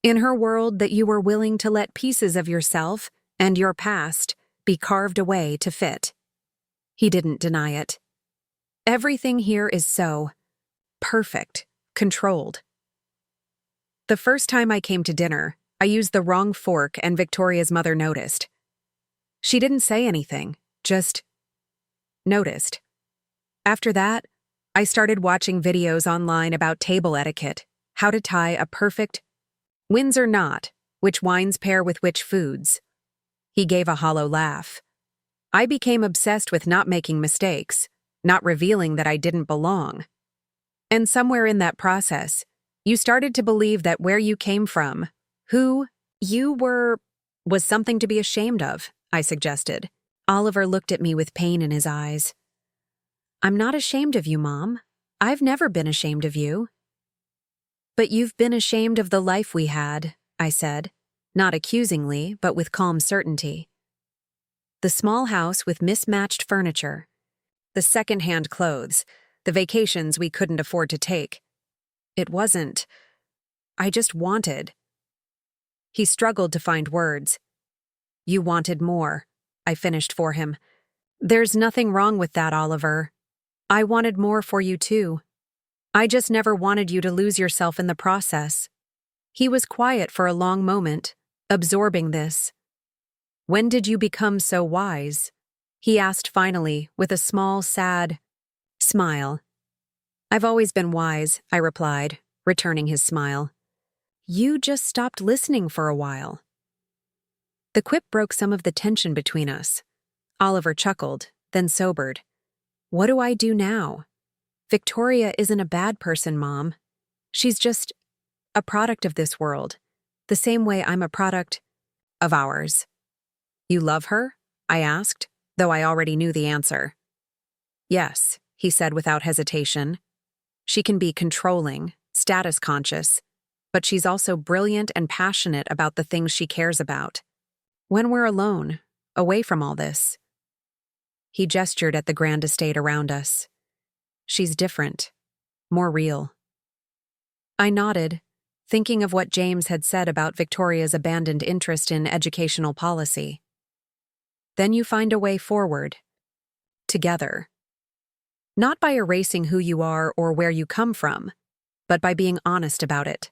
in her world that you were willing to let pieces of yourself and your past be carved away to fit." He didn't deny it. "Everything here is so perfect, controlled." The first time I came to dinner, I used the wrong fork and Victoria's mother noticed. She didn't say anything, just noticed. After that, I started watching videos online about table etiquette, how to tie a perfect Windsor knot, which wines pair with which foods. He gave a hollow laugh. I became obsessed with not making mistakes, not revealing that I didn't belong. And somewhere in that process, you started to believe that where you came from, who you were, was something to be ashamed of, I suggested. Oliver looked at me with pain in his eyes. "I'm not ashamed of you, Mom. I've never been ashamed of you." "But you've been ashamed of the life we had," I said, not accusingly, but with calm certainty. The small house with mismatched furniture, the second-hand clothes, the vacations we couldn't afford to take. It wasn't. I just wanted. He struggled to find words. "You wanted more," I finished for him. "There's nothing wrong with that, Oliver. I wanted more for you too. I just never wanted you to lose yourself in the process." He was quiet for a long moment, absorbing this. "When did you become so wise?" he asked finally, with a small, sad smile. "I've always been wise," I replied, returning his smile. "You just stopped listening for a while." The quip broke some of the tension between us. Oliver chuckled, then sobered. "What do I do now? Victoria isn't a bad person, Mom. She's just a product of this world, the same way I'm a product of ours." "You love her?" I asked, though I already knew the answer. "Yes," he said without hesitation. "She can be controlling, status-conscious, but she's also brilliant and passionate about the things she cares about. When we're alone, away from all this." He gestured at the grand estate around us. "She's different, more real." I nodded, thinking of what James had said about Victoria's abandoned interest in educational policy. Then you find a way forward. Together. Not by erasing who you are or where you come from, but by being honest about it.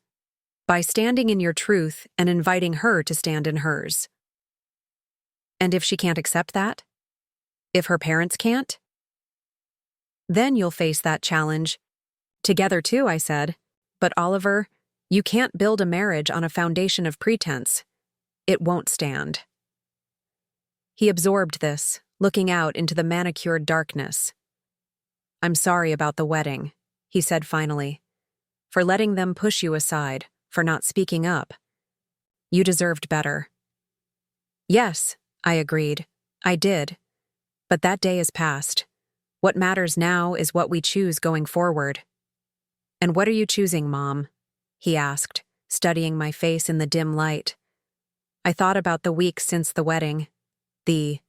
By standing in your truth and inviting her to stand in hers. And if she can't accept that? If her parents can't? Then you'll face that challenge. Together too, I said. But Oliver, you can't build a marriage on a foundation of pretense. It won't stand. He absorbed this, looking out into the manicured darkness. "I'm sorry about the wedding," he said finally. "For letting them push you aside, for not speaking up. You deserved better." "Yes," I agreed. "I did. But that day is past. What matters now is what we choose going forward." "And what are you choosing, Mom?" he asked, studying my face in the dim light. I thought about the weeks since the wedding, the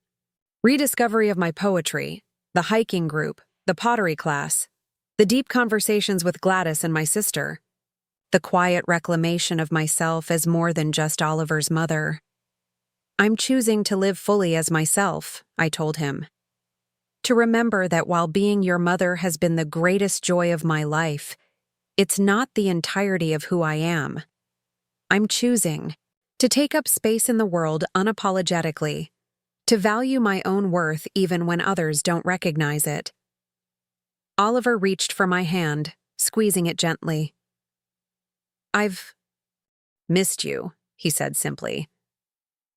Rediscovery of my poetry, the hiking group, the pottery class, the deep conversations with Gladys and my sister, the quiet reclamation of myself as more than just Oliver's mother. I'm choosing to live fully as myself, I told him. To remember that while being your mother has been the greatest joy of my life, it's not the entirety of who I am. I'm choosing to take up space in the world unapologetically, to value my own worth even when others don't recognize it. Oliver reached for my hand, squeezing it gently. I've missed you, he said simply.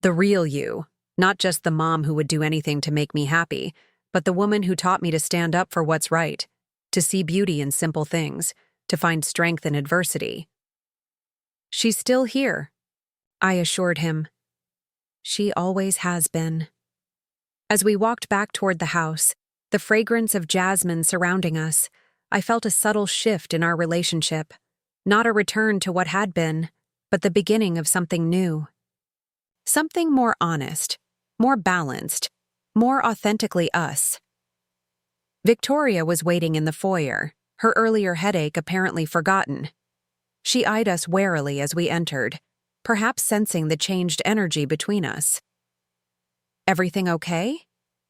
The real you, not just the mom who would do anything to make me happy, but the woman who taught me to stand up for what's right, to see beauty in simple things, to find strength in adversity. She's still here, I assured him. She always has been. As we walked back toward the house, the fragrance of jasmine surrounding us, I felt a subtle shift in our relationship, not a return to what had been, but the beginning of something new. Something more honest, more balanced, more authentically us. Victoria was waiting in the foyer, her earlier headache apparently forgotten. She eyed us warily as we entered, perhaps sensing the changed energy between us. Everything okay?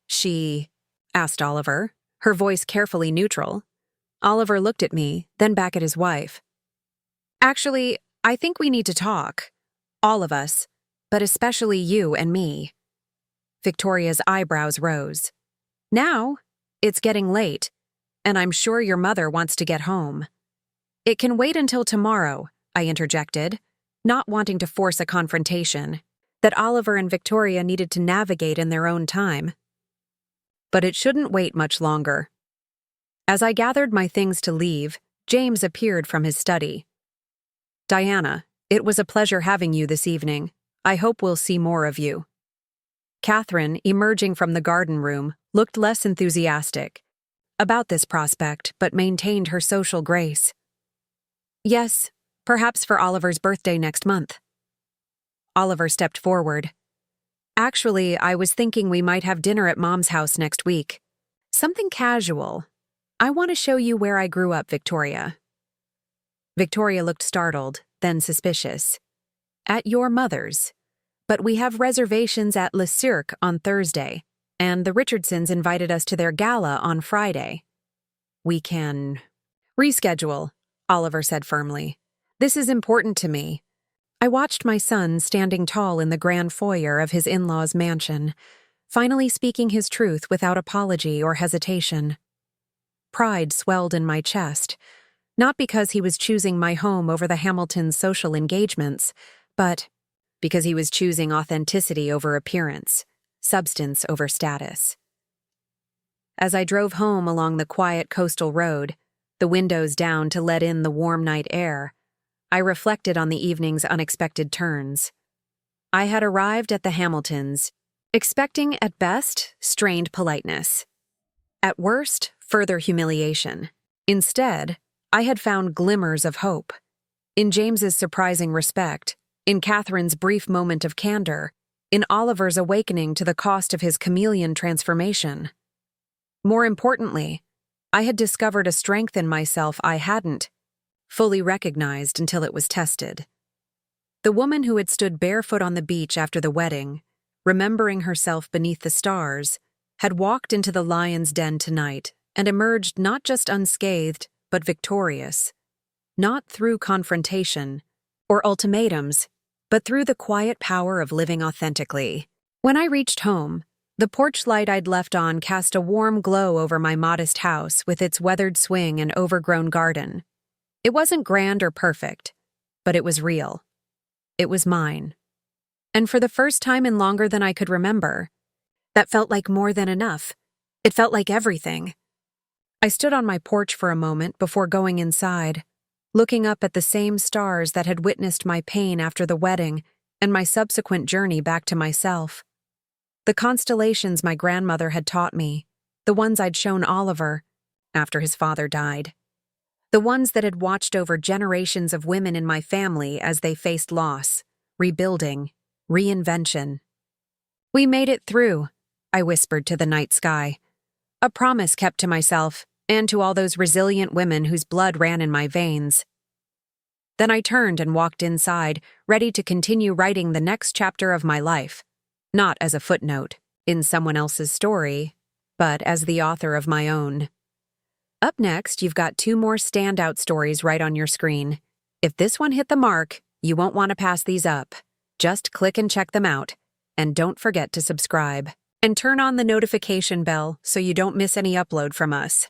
She asked Oliver, her voice carefully neutral. Oliver looked at me, then back at his wife. Actually, I think we need to talk. All of us, but especially you and me. Victoria's eyebrows rose. Now, it's getting late, and I'm sure your mother wants to get home. It can wait until tomorrow, I interjected, not wanting to force a confrontation that Oliver and Victoria needed to navigate in their own time. But it shouldn't wait much longer. As I gathered my things to leave, James appeared from his study. Diana, it was a pleasure having you this evening. I hope we'll see more of you. Catherine, emerging from the garden room, looked less enthusiastic about this prospect, but maintained her social grace. Yes, perhaps for Oliver's birthday next month. Oliver stepped forward. Actually, I was thinking we might have dinner at Mom's house next week. Something casual. I want to show you where I grew up, Victoria. Victoria looked startled, then suspicious. At your mother's. But we have reservations at Le Cirque on Thursday, and the Richardsons invited us to their gala on Friday. We can reschedule, Oliver said firmly. This is important to me. I watched my son standing tall in the grand foyer of his in-laws' mansion, finally speaking his truth without apology or hesitation. Pride swelled in my chest, not because he was choosing my home over the Hamiltons' social engagements, but because he was choosing authenticity over appearance, substance over status. As I drove home along the quiet coastal road, the windows down to let in the warm night air, I reflected on the evening's unexpected turns. I had arrived at the Hamiltons, expecting at best strained politeness. At worst, further humiliation. Instead, I had found glimmers of hope. In James's surprising respect, in Catherine's brief moment of candor, in Oliver's awakening to the cost of his chameleon transformation. More importantly, I had discovered a strength in myself I hadn't fully recognized until it was tested. The woman who had stood barefoot on the beach after the wedding, remembering herself beneath the stars, had walked into the lion's den tonight and emerged not just unscathed, but victorious. Not through confrontation or ultimatums, but through the quiet power of living authentically. When I reached home, the porch light I'd left on cast a warm glow over my modest house with its weathered swing and overgrown garden. It wasn't grand or perfect, but it was real. It was mine. And for the first time in longer than I could remember, that felt like more than enough. It felt like everything. I stood on my porch for a moment before going inside, looking up at the same stars that had witnessed my pain after the wedding and my subsequent journey back to myself. The constellations my grandmother had taught me, the ones I'd shown Oliver after his father died. The ones that had watched over generations of women in my family as they faced loss, rebuilding, reinvention. We made it through, I whispered to the night sky. A promise kept to myself and to all those resilient women whose blood ran in my veins. Then I turned and walked inside, ready to continue writing the next chapter of my life, not as a footnote in someone else's story, but as the author of my own. Up next, you've got 2 more standout stories right on your screen. If this one hit the mark, you won't want to pass these up. Just click and check them out. And don't forget to subscribe. And turn on the notification bell so you don't miss any upload from us.